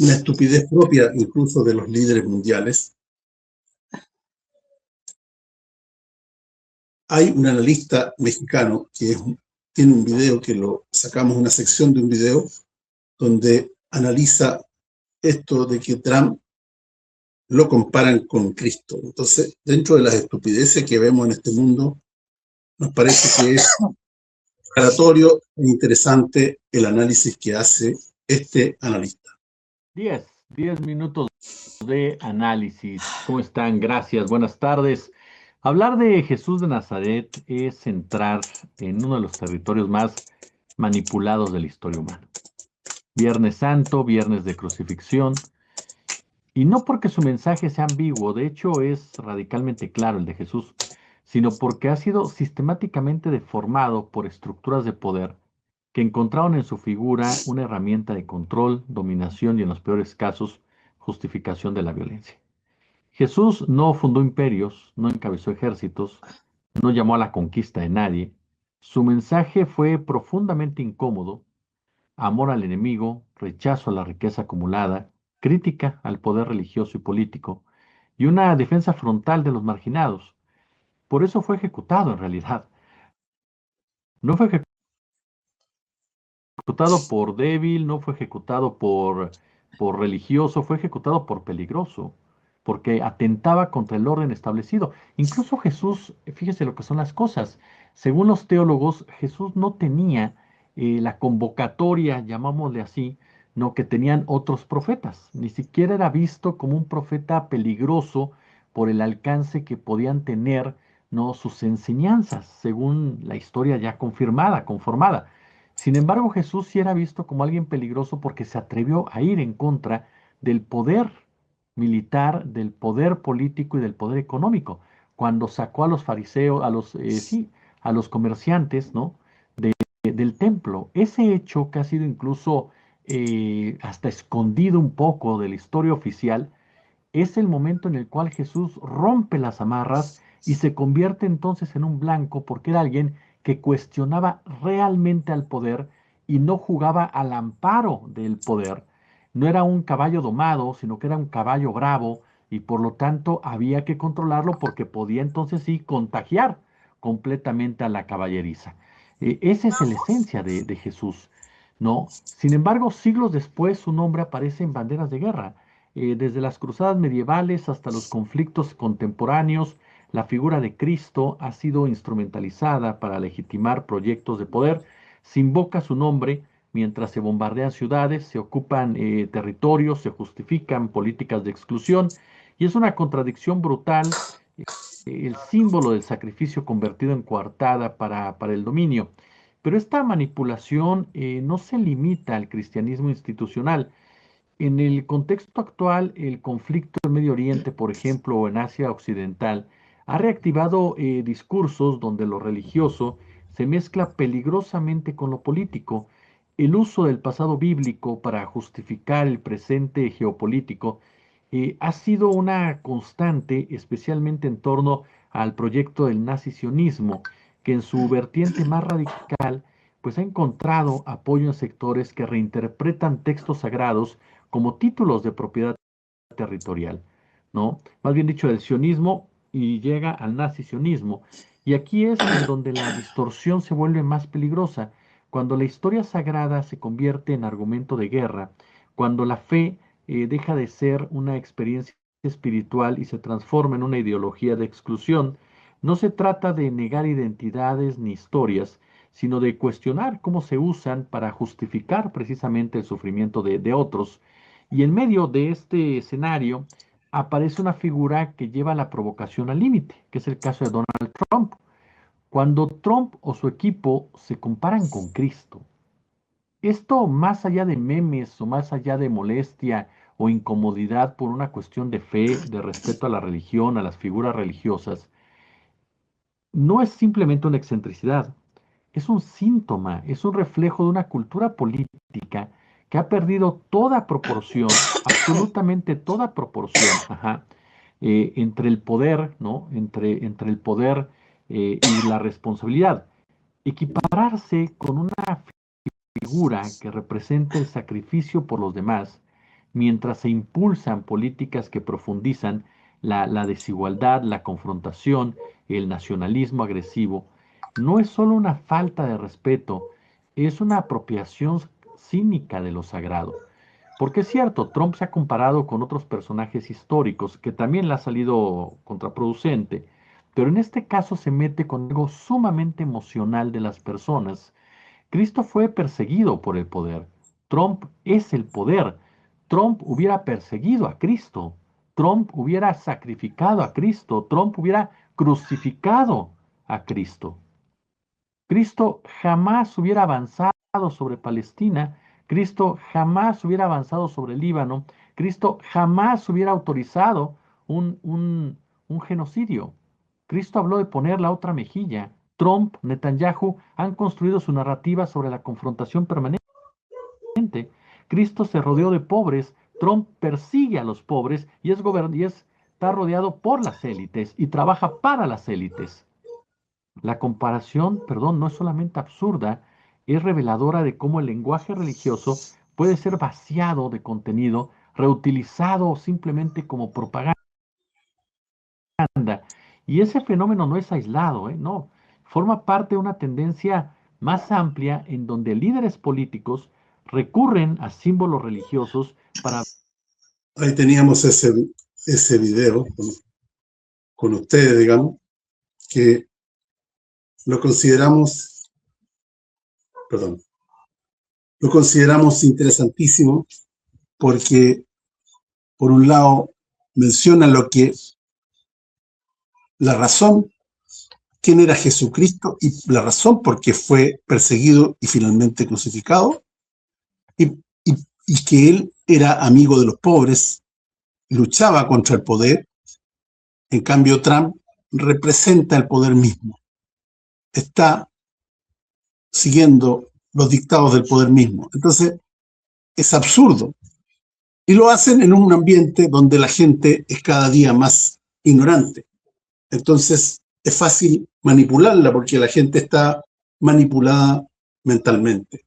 una estupidez propia incluso de los líderes mundiales, hay un analista mexicano que tiene un video que lo sacamos, una sección de un video, donde analiza esto de que Trump lo comparan con Cristo. Entonces, dentro de las estupideces que vemos en este mundo, nos parece que es aclaratorio e interesante el análisis que hace este analista. 10 minutos de análisis. ¿Cómo están? Gracias, buenas tardes. Hablar de Jesús de Nazaret es entrar en uno de los territorios más manipulados de la historia humana. Viernes Santo, viernes de crucifixión, y no porque su mensaje sea ambiguo, de hecho es radicalmente claro el de Jesús, sino porque ha sido sistemáticamente deformado por estructuras de poder que encontraron en su figura una herramienta de control, dominación y, en los peores casos, justificación de la violencia. Jesús no fundó imperios, no encabezó ejércitos, no llamó a la conquista de nadie. Su mensaje fue profundamente incómodo: amor al enemigo, rechazo a la riqueza acumulada, crítica al poder religioso y político, y una defensa frontal de los marginados. Por eso fue ejecutado en realidad. No fue ejecutado por débil, no fue ejecutado por religioso, fue ejecutado por peligroso, porque atentaba contra el orden establecido. Incluso Jesús, fíjese lo que son las cosas, según los teólogos, Jesús no tenía la convocatoria, llamámosle así, no, que tenían otros profetas. Ni siquiera era visto como un profeta peligroso por el alcance que podían tener, no, sus enseñanzas, según la historia ya confirmada, conformada. Sin embargo, Jesús sí era visto como alguien peligroso porque se atrevió a ir en contra del poder militar, del poder político y del poder económico, cuando sacó a los fariseos, a los comerciantes, ¿no?, del templo. Ese hecho, que ha sido incluso hasta escondido un poco de la historia oficial, es el momento en el cual Jesús rompe las amarras y se convierte entonces en un blanco, porque era alguien que cuestionaba realmente al poder y no jugaba al amparo del poder. No era un caballo domado, sino que era un caballo bravo, y por lo tanto había que controlarlo porque podía entonces sí contagiar completamente a la caballeriza. Esa es la esencia de Jesús, ¿no? Sin embargo, siglos después su nombre aparece en banderas de guerra. Desde las cruzadas medievales hasta los conflictos contemporáneos, la figura de Cristo ha sido instrumentalizada para legitimar proyectos de poder. Se invoca su nombre mientras se bombardean ciudades, se ocupan territorios, se justifican políticas de exclusión, y es una contradicción brutal el símbolo del sacrificio convertido en coartada para el dominio. Pero esta manipulación no se limita al cristianismo institucional. En el contexto actual, el conflicto en Medio Oriente, por ejemplo, o en Asia Occidental, ha reactivado discursos donde lo religioso se mezcla peligrosamente con lo político. El uso del pasado bíblico para justificar el presente geopolítico ha sido una constante, especialmente en torno al proyecto del nazi-sionismo, que en su vertiente más radical, pues ha encontrado apoyo en sectores que reinterpretan textos sagrados como títulos de propiedad territorial, ¿no? Más bien dicho, del sionismo, y llega al nazi-sionismo. Y aquí es en donde la distorsión se vuelve más peligrosa, cuando la historia sagrada se convierte en argumento de guerra, cuando la fe deja de ser una experiencia espiritual y se transforma en una ideología de exclusión, no se trata de negar identidades ni historias, sino de cuestionar cómo se usan para justificar precisamente el sufrimiento de otros. Y en medio de este escenario aparece una figura que lleva la provocación al límite, que es el caso de Donald Trump. Cuando Trump o su equipo se comparan con Cristo, esto más allá de memes o más allá de molestia o incomodidad por una cuestión de fe, de respeto a la religión, a las figuras religiosas, no es simplemente una excentricidad, es un síntoma, es un reflejo de una cultura política que ha perdido toda proporción, absolutamente toda proporción, entre el poder, ¿no? Entre el poder y la responsabilidad. Equipararse con una figura que representa el sacrificio por los demás, mientras se impulsan políticas que profundizan la desigualdad, la confrontación, el nacionalismo agresivo, no es solo una falta de respeto, es una apropiación cínica de lo sagrado. Porque es cierto, Trump se ha comparado con otros personajes históricos que también le ha salido contraproducente, pero en este caso se mete con algo sumamente emocional de las personas. Cristo fue perseguido por el poder. Trump es el poder. Trump hubiera perseguido a Cristo. Trump hubiera sacrificado a Cristo. Trump hubiera crucificado a Cristo. Cristo jamás hubiera avanzado sobre Palestina. Cristo jamás hubiera avanzado sobre el Líbano. Cristo jamás hubiera autorizado un genocidio. Cristo habló de poner la otra mejilla. Trump, Netanyahu han construido su narrativa sobre la confrontación permanente. Cristo se rodeó de pobres, Trump persigue a los pobres y está rodeado por las élites y trabaja para las élites. La comparación, perdón, no es solamente absurda, es reveladora de cómo el lenguaje religioso puede ser vaciado de contenido, reutilizado simplemente como propaganda. Y ese fenómeno no es aislado, no, forma parte de una tendencia más amplia en donde líderes políticos recurren a símbolos religiosos para... Ahí teníamos ese video con ustedes, digamos, que lo consideramos interesantísimo porque, por un lado, menciona la razón, quién era Jesucristo y la razón por qué fue perseguido y finalmente crucificado, y que él era amigo de los pobres, luchaba contra el poder. En cambio, Trump representa el poder mismo. Está siguiendo los dictados del poder mismo. Entonces, es absurdo. Y lo hacen en un ambiente donde la gente es cada día más ignorante. Entonces, es fácil manipularla porque la gente está manipulada mentalmente.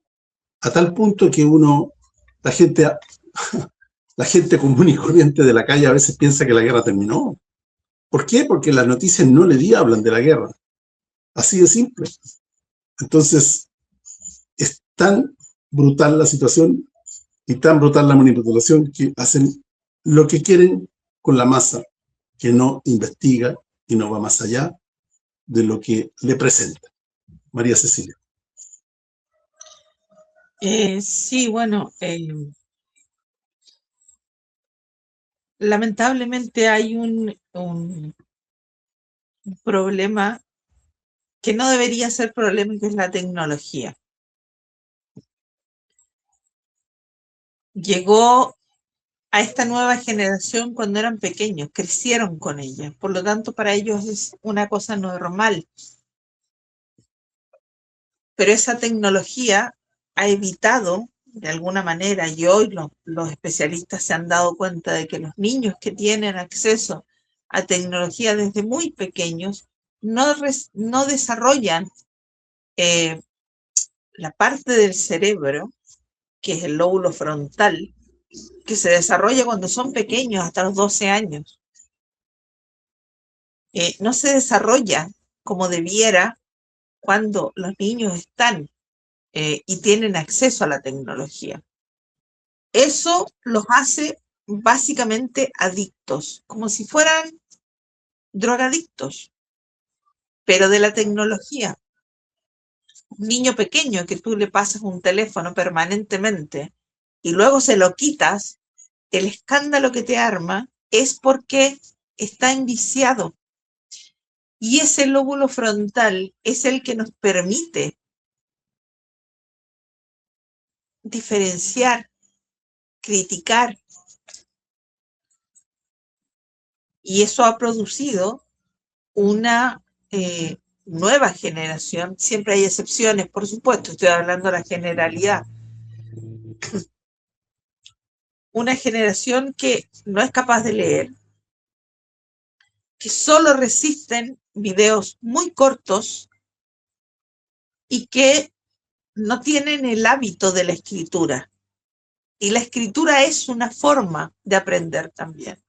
A tal punto que la gente común y corriente de la calle a veces piensa que la guerra terminó. ¿Por qué? Porque las noticias no le hablan de la guerra. Así de simple. Entonces, es tan brutal la situación y tan brutal la manipulación que hacen lo que quieren con la masa, que no investiga y no va más allá de lo que le presenta. María Cecilia. Sí, bueno, lamentablemente hay un problema que no debería ser problema, que es la tecnología. Llegó a esta nueva generación cuando eran pequeños, crecieron con ella, por lo tanto para ellos es una cosa normal. Pero esa tecnología ha evitado, de alguna manera, y hoy los especialistas se han dado cuenta de que los niños que tienen acceso a tecnología desde muy pequeños no desarrollan la parte del cerebro, que es el lóbulo frontal, que se desarrolla cuando son pequeños, hasta los 12 años. No se desarrolla como debiera cuando los niños están y tienen acceso a la tecnología. Eso los hace básicamente adictos, como si fueran drogadictos, pero de la tecnología. Un niño pequeño que tú le pasas un teléfono permanentemente y luego se lo quitas, el escándalo que te arma es porque está enviciado. Y ese lóbulo frontal es el que nos permite diferenciar, criticar. Y eso ha producido una nueva generación. Siempre hay excepciones, por supuesto, estoy hablando de la generalidad. Una generación que no es capaz de leer, que solo resisten videos muy cortos y que no tienen el hábito de la escritura. Y la escritura es una forma de aprender también.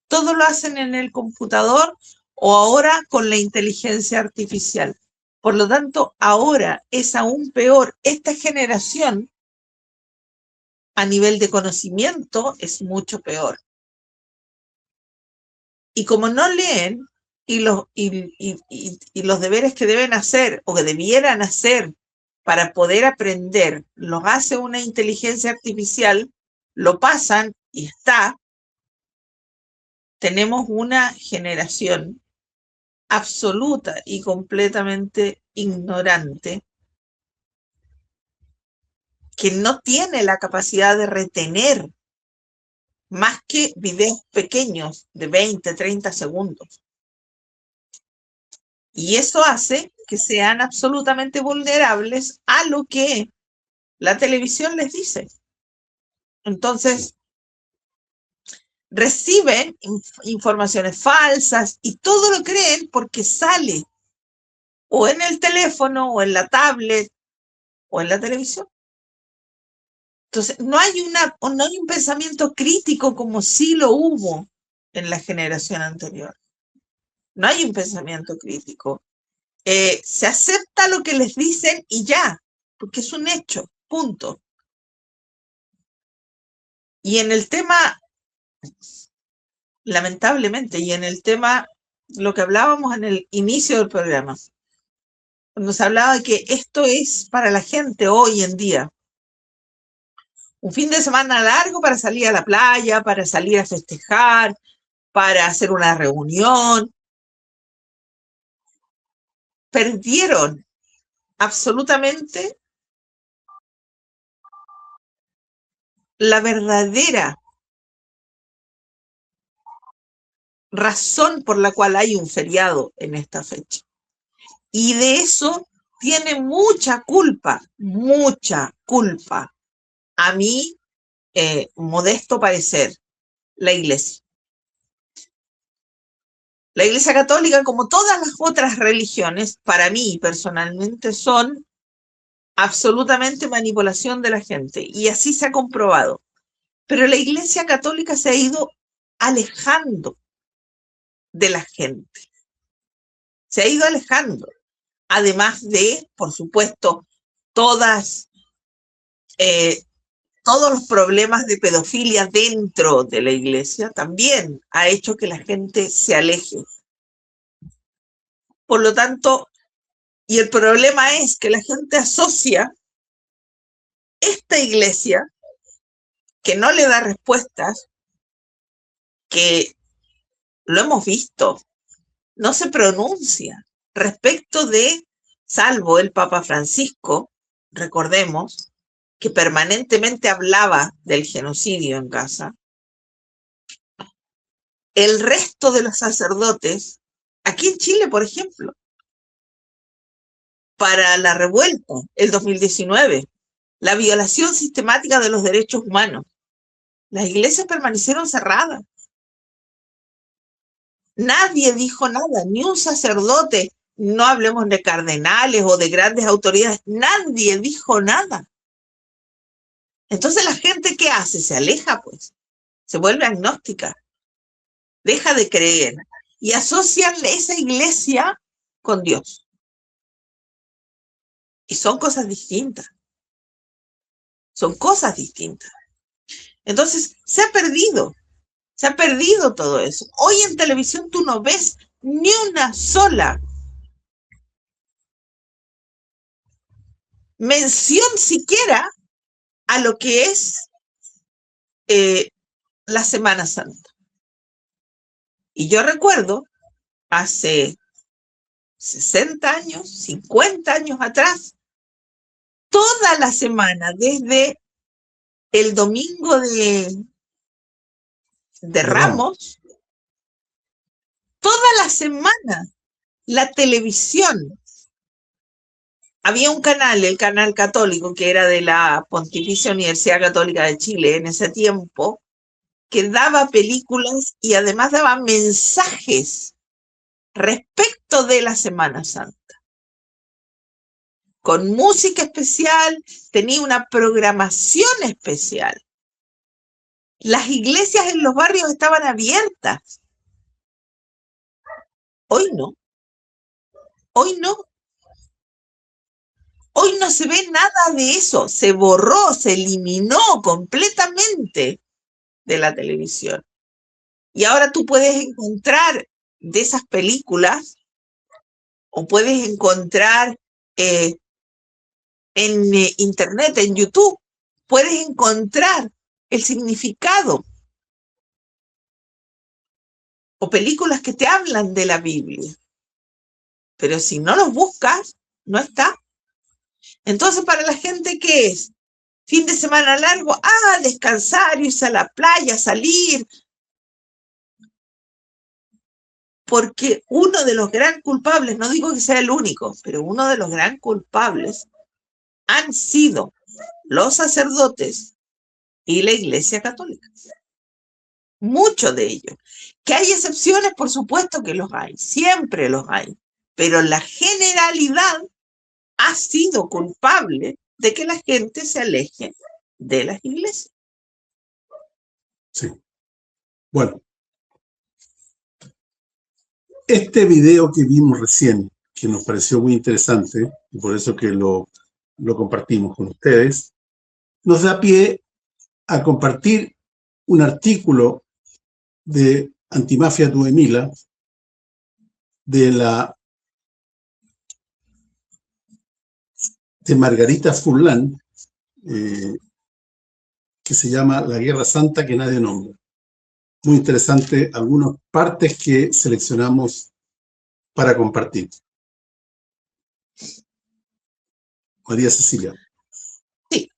Todo lo hacen en el computador o ahora con la inteligencia artificial. Por lo tanto, ahora es aún peor. Esta generación, a nivel de conocimiento, es mucho peor. Y como no leen y los deberes que deben hacer o que debieran hacer para poder aprender, los hace una inteligencia artificial, lo pasan y está. Tenemos una generación absoluta y completamente ignorante que no tiene la capacidad de retener más que videos pequeños de 20, 30 segundos. Y eso hace que sean absolutamente vulnerables a lo que la televisión les dice. Entonces, reciben informaciones falsas y todo lo creen porque sale o en el teléfono o en la tablet o en la televisión. Entonces, no hay un pensamiento crítico como sí lo hubo en la generación anterior. No hay un pensamiento crítico. Se acepta lo que les dicen y ya, porque es un hecho, punto. Y en el tema, lamentablemente, y en el tema, lo que hablábamos en el inicio del programa, cuando se hablaba de que esto es para la gente hoy en día. Un fin de semana largo para salir a la playa, para salir a festejar, para hacer una reunión. Perdieron absolutamente la verdadera razón por la cual hay un feriado en esta fecha. Y de eso tiene mucha culpa, a mi modesto parecer, la Iglesia. La Iglesia Católica, como todas las otras religiones, para mí personalmente son absolutamente manipulación de la gente, y así se ha comprobado. Pero la Iglesia Católica se ha ido alejando de la gente. Se ha ido alejando. Además de, por supuesto, todos los problemas de pedofilia dentro de la Iglesia, también ha hecho que la gente se aleje. Por lo tanto, y el problema es que la gente asocia esta Iglesia, que no le da respuestas, que lo hemos visto, no se pronuncia respecto de, salvo el Papa Francisco, recordemos, que permanentemente hablaba del genocidio en Gaza. El resto de los sacerdotes, aquí en Chile, por ejemplo, para la revuelta, el 2019, la violación sistemática de los derechos humanos, las iglesias permanecieron cerradas. Nadie dijo nada, ni un sacerdote, no hablemos de cardenales o de grandes autoridades, nadie dijo nada. Entonces la gente, ¿qué hace? Se aleja, pues. Se vuelve agnóstica. Deja de creer. Y asocian esa iglesia con Dios. Y son cosas distintas. Son cosas distintas. Entonces, se ha perdido todo eso. Hoy en televisión tú no ves ni una sola mención siquiera a lo que es la Semana Santa. Y yo recuerdo hace 60 años, 50 años atrás, toda la semana, desde el domingo de Ramos, toda la semana, la televisión. Había un canal, el canal católico, que era de la Pontificia Universidad Católica de Chile en ese tiempo, que daba películas y además daba mensajes respecto de la Semana Santa. Con música especial, tenía una programación especial. Las iglesias en los barrios estaban abiertas. Hoy no. Hoy no. Hoy no se ve nada de eso. Se borró, se eliminó completamente de la televisión. Y ahora tú puedes encontrar de esas películas, o puedes encontrar en internet, en YouTube, puedes encontrar el significado, o películas que te hablan de la Biblia. Pero si no los buscas, no está. Entonces, para la gente, ¿qué es? Fin de semana largo, descansar, irse a la playa, salir. Porque uno de los gran culpables, no digo que sea el único, pero uno de los gran culpables han sido los sacerdotes y la Iglesia Católica. Muchos de ellos. Que hay excepciones, por supuesto que los hay, siempre los hay, pero la generalidad ha sido culpable de que la gente se aleje de las iglesias. Sí. Bueno. Este video que vimos recién, que nos pareció muy interesante, y por eso que lo compartimos con ustedes, nos da pie a compartir un artículo de Antimafia 2000 de Margarita Furlan, que se llama La Guerra Santa que nadie nombra. Muy interesante, algunas partes que seleccionamos para compartir. María Cecilia. Sí.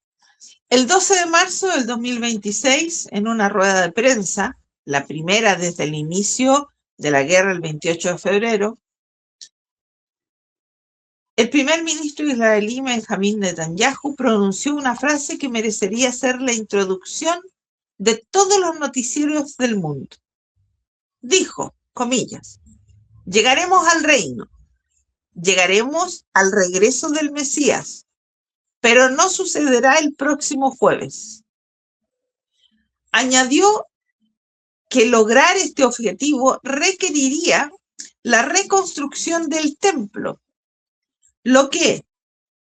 El 12 de marzo del 2026, en una rueda de prensa, la primera desde el inicio de la guerra el 28 de febrero, el primer ministro israelí Benjamín Netanyahu pronunció una frase que merecería ser la introducción de todos los noticieros del mundo. Dijo, comillas, llegaremos al reino, llegaremos al regreso del Mesías, pero no sucederá el próximo jueves. Añadió que lograr este objetivo requeriría la reconstrucción del templo, lo que,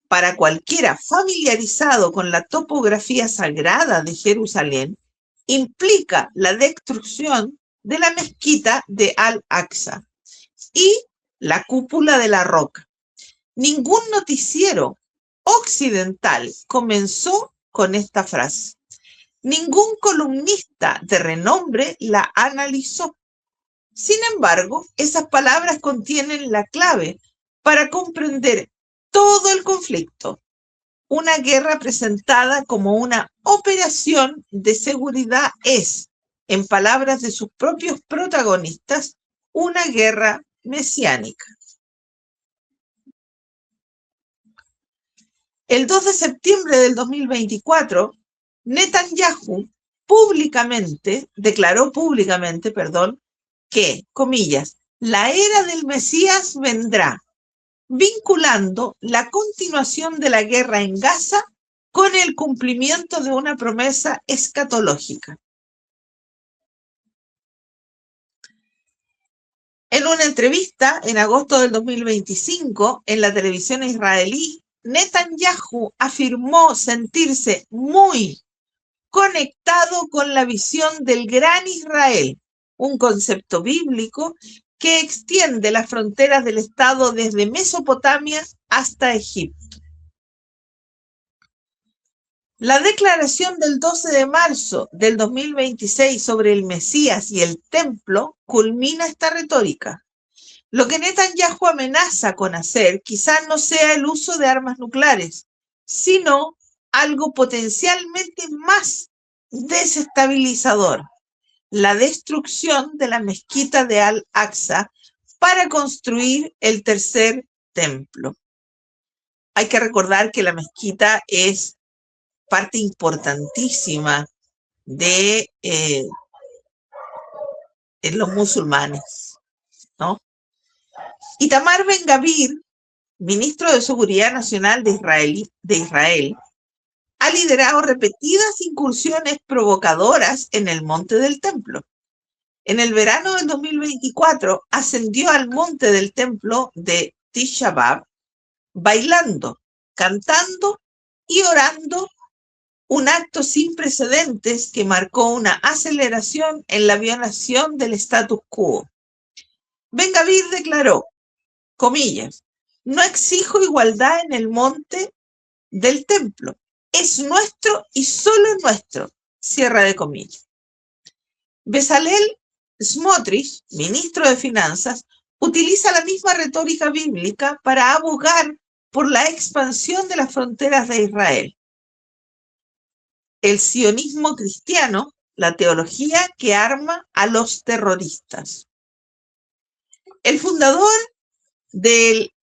para cualquiera familiarizado con la topografía sagrada de Jerusalén, implica la destrucción de la mezquita de Al-Aqsa y la cúpula de la roca. Ningún noticiero occidental comenzó con esta frase. Ningún columnista de renombre la analizó. Sin embargo, esas palabras contienen la clave para comprender todo el conflicto. Una guerra presentada como una operación de seguridad es, en palabras de sus propios protagonistas, una guerra mesiánica. El 2 de septiembre del 2024, Netanyahu declaró públicamente, que, comillas, la era del Mesías vendrá, vinculando la continuación de la guerra en Gaza con el cumplimiento de una promesa escatológica. En una entrevista en agosto del 2025 en la televisión israelí, Netanyahu afirmó sentirse muy, conectado con la visión del Gran Israel, un concepto bíblico que extiende las fronteras del Estado desde Mesopotamia hasta Egipto. La declaración del 12 de marzo del 2026 sobre el Mesías y el templo culmina esta retórica. Lo que Netanyahu amenaza con hacer quizás no sea el uso de armas nucleares, sino algo potencialmente más desestabilizador: la destrucción de la mezquita de Al-Aqsa para construir el tercer templo. Hay que recordar que la mezquita es parte importantísima de los musulmanes, ¿no? Itamar Ben-Gvir, ministro de Seguridad Nacional de Israel, ha liderado repetidas incursiones provocadoras en el monte del templo. En el verano del 2024 ascendió al monte del templo de Tisha B'Av bailando, cantando y orando, un acto sin precedentes que marcó una aceleración en la violación del status quo. Ben-Gvir declaró, comillas, no exijo igualdad en el monte del templo, es nuestro y solo nuestro, cierra de comillas. Bezalel Smotrich, ministro de Finanzas, utiliza la misma retórica bíblica para abogar por la expansión de las fronteras de Israel. El sionismo cristiano, la teología que arma a los terroristas. El fundador del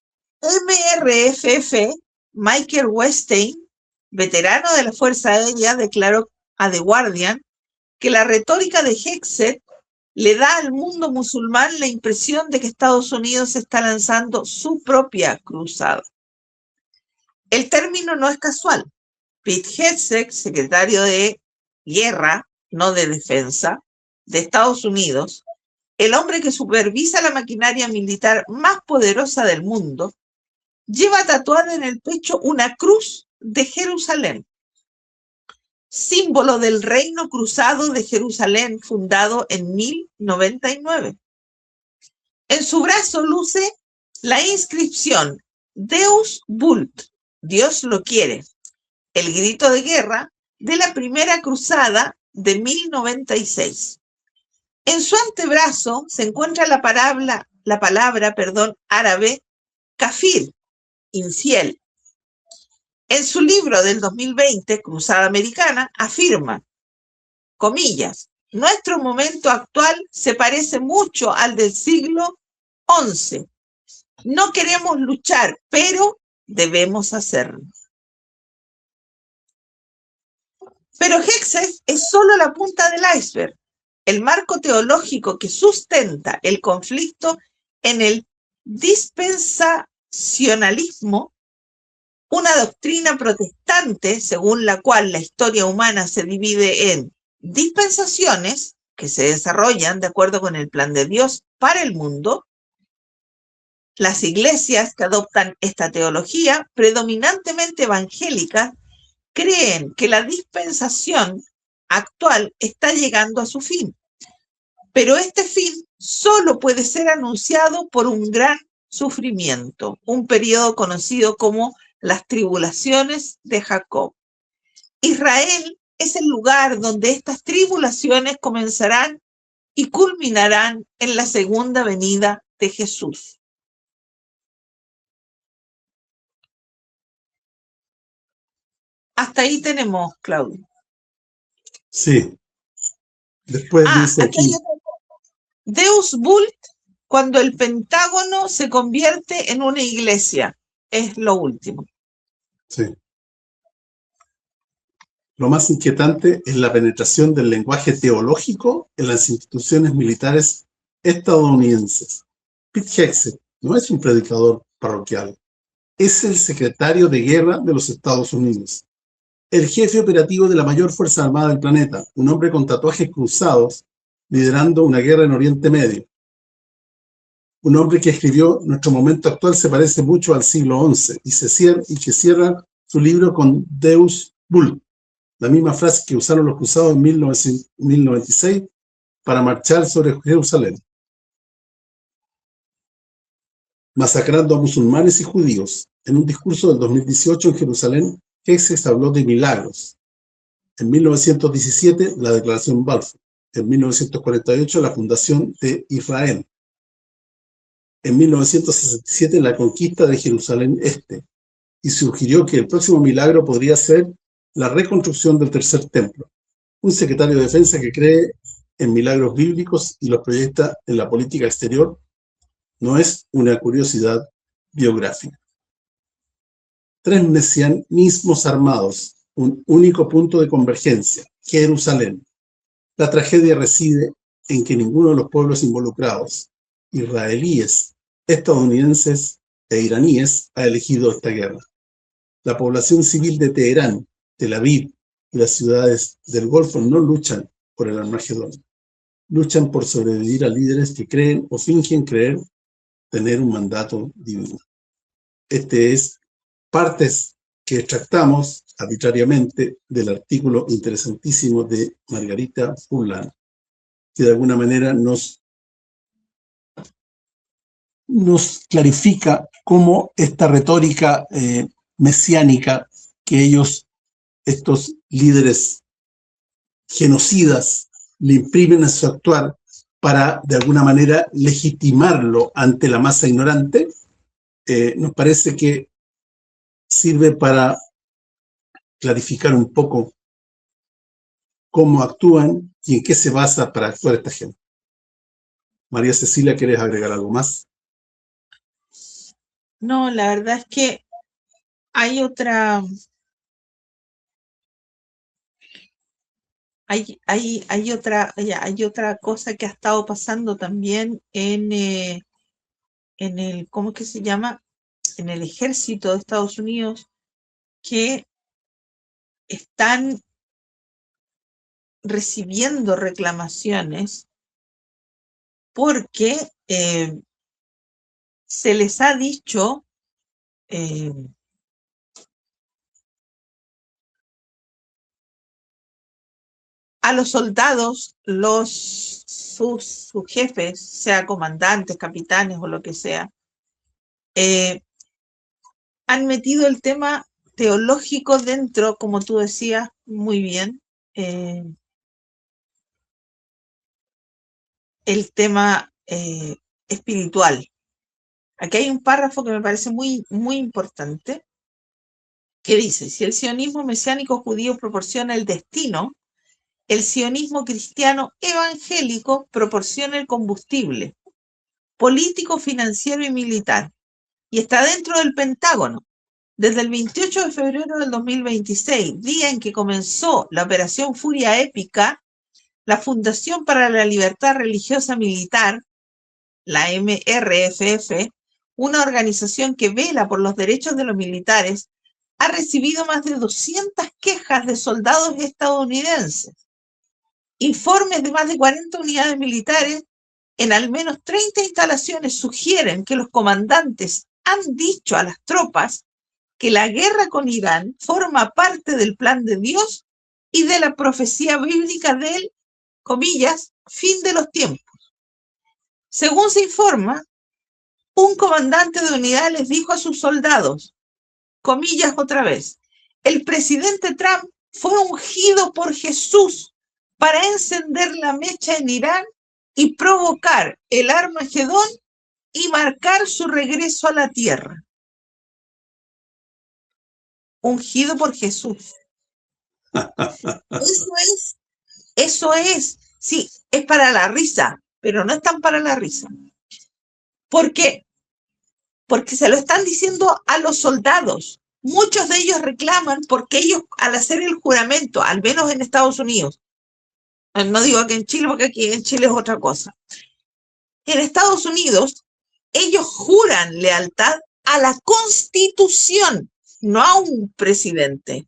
MRFF, Michael Weinstein, veterano de la Fuerza Aérea, declaró a The Guardian que la retórica de Hegseth le da al mundo musulmán la impresión de que Estados Unidos está lanzando su propia cruzada. El término no es casual. Pete Hegseth, secretario de Guerra, no de Defensa, de Estados Unidos, el hombre que supervisa la maquinaria militar más poderosa del mundo, lleva tatuada en el pecho una cruz de Jerusalén, símbolo del reino cruzado de Jerusalén fundado en 1099. En su brazo luce la inscripción Deus vult, Dios lo quiere, el grito de guerra de la primera cruzada de 1096. En su antebrazo se encuentra la palabra árabe kafir, infiel. En su libro del 2020, Cruzada Americana, afirma, comillas, nuestro momento actual se parece mucho al del siglo XI. No queremos luchar, pero debemos hacerlo. Pero Hegseth es solo la punta del iceberg. El marco teológico que sustenta el conflicto en el dispensacionalismo, una doctrina protestante según la cual la historia humana se divide en dispensaciones que se desarrollan de acuerdo con el plan de Dios para el mundo. Las iglesias que adoptan esta teología, predominantemente evangélicas, creen que la dispensación actual está llegando a su fin. Pero este fin solo puede ser anunciado por un gran sufrimiento, un periodo conocido como las tribulaciones de Jacob. Israel es el lugar donde estas tribulaciones comenzarán y culminarán en la segunda venida de Jesús. Hasta ahí tenemos, Claudio. Sí. Después dice aquí. Deus vult, cuando el Pentágono se convierte en una iglesia. Es lo último. Sí. Lo más inquietante es la penetración del lenguaje teológico en las instituciones militares estadounidenses. Pete Hegseth no es un predicador parroquial, es el secretario de guerra de los Estados Unidos, el jefe operativo de la mayor fuerza armada del planeta, un hombre con tatuajes cruzados liderando una guerra en Oriente Medio. Un hombre que escribió, nuestro momento actual se parece mucho al siglo XI, y que cierra su libro con Deus vult, La misma frase que usaron los cruzados en 1096 para marchar sobre Jerusalén, masacrando a musulmanes y judíos. En un discurso del 2018 en Jerusalén, Essex habló de milagros. En 1917, la Declaración Balfour. En 1948, la fundación de Israel. En 1967, la conquista de Jerusalén Este. Y sugirió que el próximo milagro podría ser la reconstrucción del tercer templo. Un secretario de defensa que cree en milagros bíblicos y los proyecta en la política exterior no es una curiosidad biográfica. Tres mesianismos armados, un único punto de convergencia, Jerusalén. La tragedia reside en que ninguno de los pueblos involucrados, israelíes, estadounidenses e iraníes, ha elegido esta guerra. La población civil de Teherán, Tel Aviv y las ciudades del Golfo no luchan por el Armagedón. Luchan por sobrevivir a líderes que creen o fingen creer tener un mandato divino. Este es partes que extractamos arbitrariamente del artículo interesantísimo de Margarita Furlan, que de alguna manera nos clarifica cómo esta retórica mesiánica que ellos, estos líderes genocidas, le imprimen a su actuar para de alguna manera legitimarlo ante la masa ignorante, nos parece que sirve para clarificar un poco cómo actúan y en qué se basa para actuar esta gente. María Cecilia, ¿quieres agregar algo más? No, la verdad es que hay otra cosa que ha estado pasando también en el, ¿cómo es que se llama? En el ejército de Estados Unidos, que están recibiendo reclamaciones porque se les ha dicho a los soldados, sus jefes, sea comandantes, capitanes o lo que sea, han metido el tema teológico dentro, como tú decías muy bien, el tema espiritual. Aquí hay un párrafo que me parece muy, muy importante, que dice: si el sionismo mesiánico judío proporciona el destino, el sionismo cristiano evangélico proporciona el combustible político, financiero y militar, y está dentro del Pentágono. Desde el 28 de febrero del 2026, día en que comenzó la Operación Furia Épica, la Fundación para la Libertad Religiosa Militar, la MRFF, una organización que vela por los derechos de los militares, ha recibido más de 200 quejas de soldados estadounidenses. Informes de más de 40 unidades militares en al menos 30 instalaciones sugieren que los comandantes han dicho a las tropas que la guerra con Irán forma parte del plan de Dios y de la profecía bíblica del, comillas, fin de los tiempos. Según se informa, un comandante de unidad les dijo a sus soldados, comillas otra vez, el presidente Trump fue ungido por Jesús para encender la mecha en Irán y provocar el Armagedón y marcar su regreso a la tierra. Ungido por Jesús. Eso es, sí, es para la risa, pero no es tan para la risa. ¿Por qué? Porque se lo están diciendo a los soldados. Muchos de ellos reclaman porque ellos, al hacer el juramento, al menos en Estados Unidos, no digo que en Chile, porque aquí en Chile es otra cosa. En Estados Unidos, ellos juran lealtad a la Constitución, no a un presidente.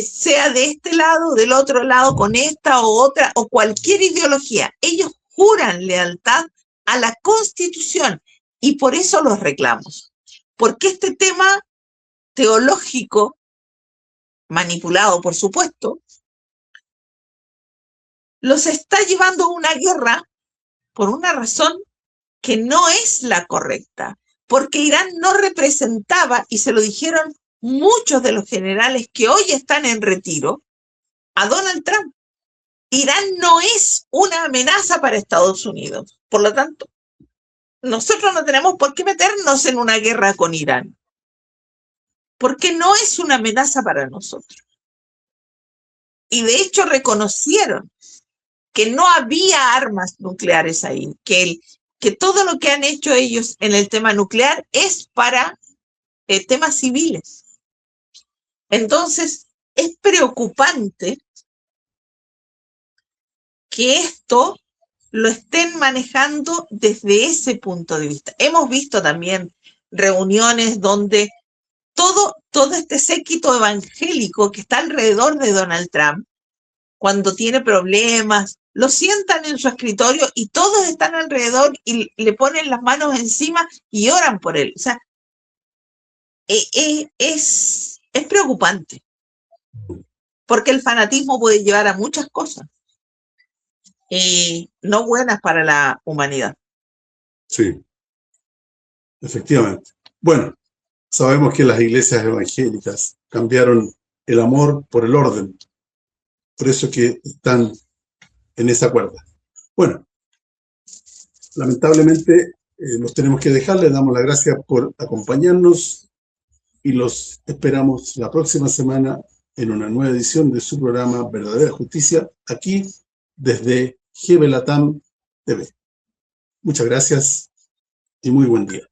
Sea de este lado, del otro lado, con esta o otra, o cualquier ideología. Ellos juran lealtad a la Constitución y por eso los reclamos. Porque este tema teológico manipulado por supuesto, los está llevando a una guerra por una razón que no es la correcta, porque Irán no representaba, y se lo dijeron muchos de los generales que hoy están en retiro, a Donald Trump. Irán no es una amenaza para Estados Unidos. Por lo tanto, nosotros no tenemos por qué meternos en una guerra con Irán, porque no es una amenaza para nosotros. Y de hecho reconocieron que no había armas nucleares ahí, que todo lo que han hecho ellos en el tema nuclear es para temas civiles. Entonces, es preocupante que esto lo estén manejando desde ese punto de vista. Hemos visto también reuniones donde todo este séquito evangélico que está alrededor de Donald Trump, cuando tiene problemas, lo sientan en su escritorio y todos están alrededor y le ponen las manos encima y oran por él. O sea, es preocupante, porque el fanatismo puede llevar a muchas cosas no buenas para la humanidad. Sí, efectivamente. Bueno, sabemos que las iglesias evangélicas cambiaron el amor por el orden. Por eso que están en esa cuerda. Bueno, lamentablemente los tenemos que dejar. Les damos las gracias por acompañarnos y los esperamos la próxima semana en una nueva edición de su programa Verdadera Justicia, aquí desde GB Latam TV. Muchas gracias y muy buen día.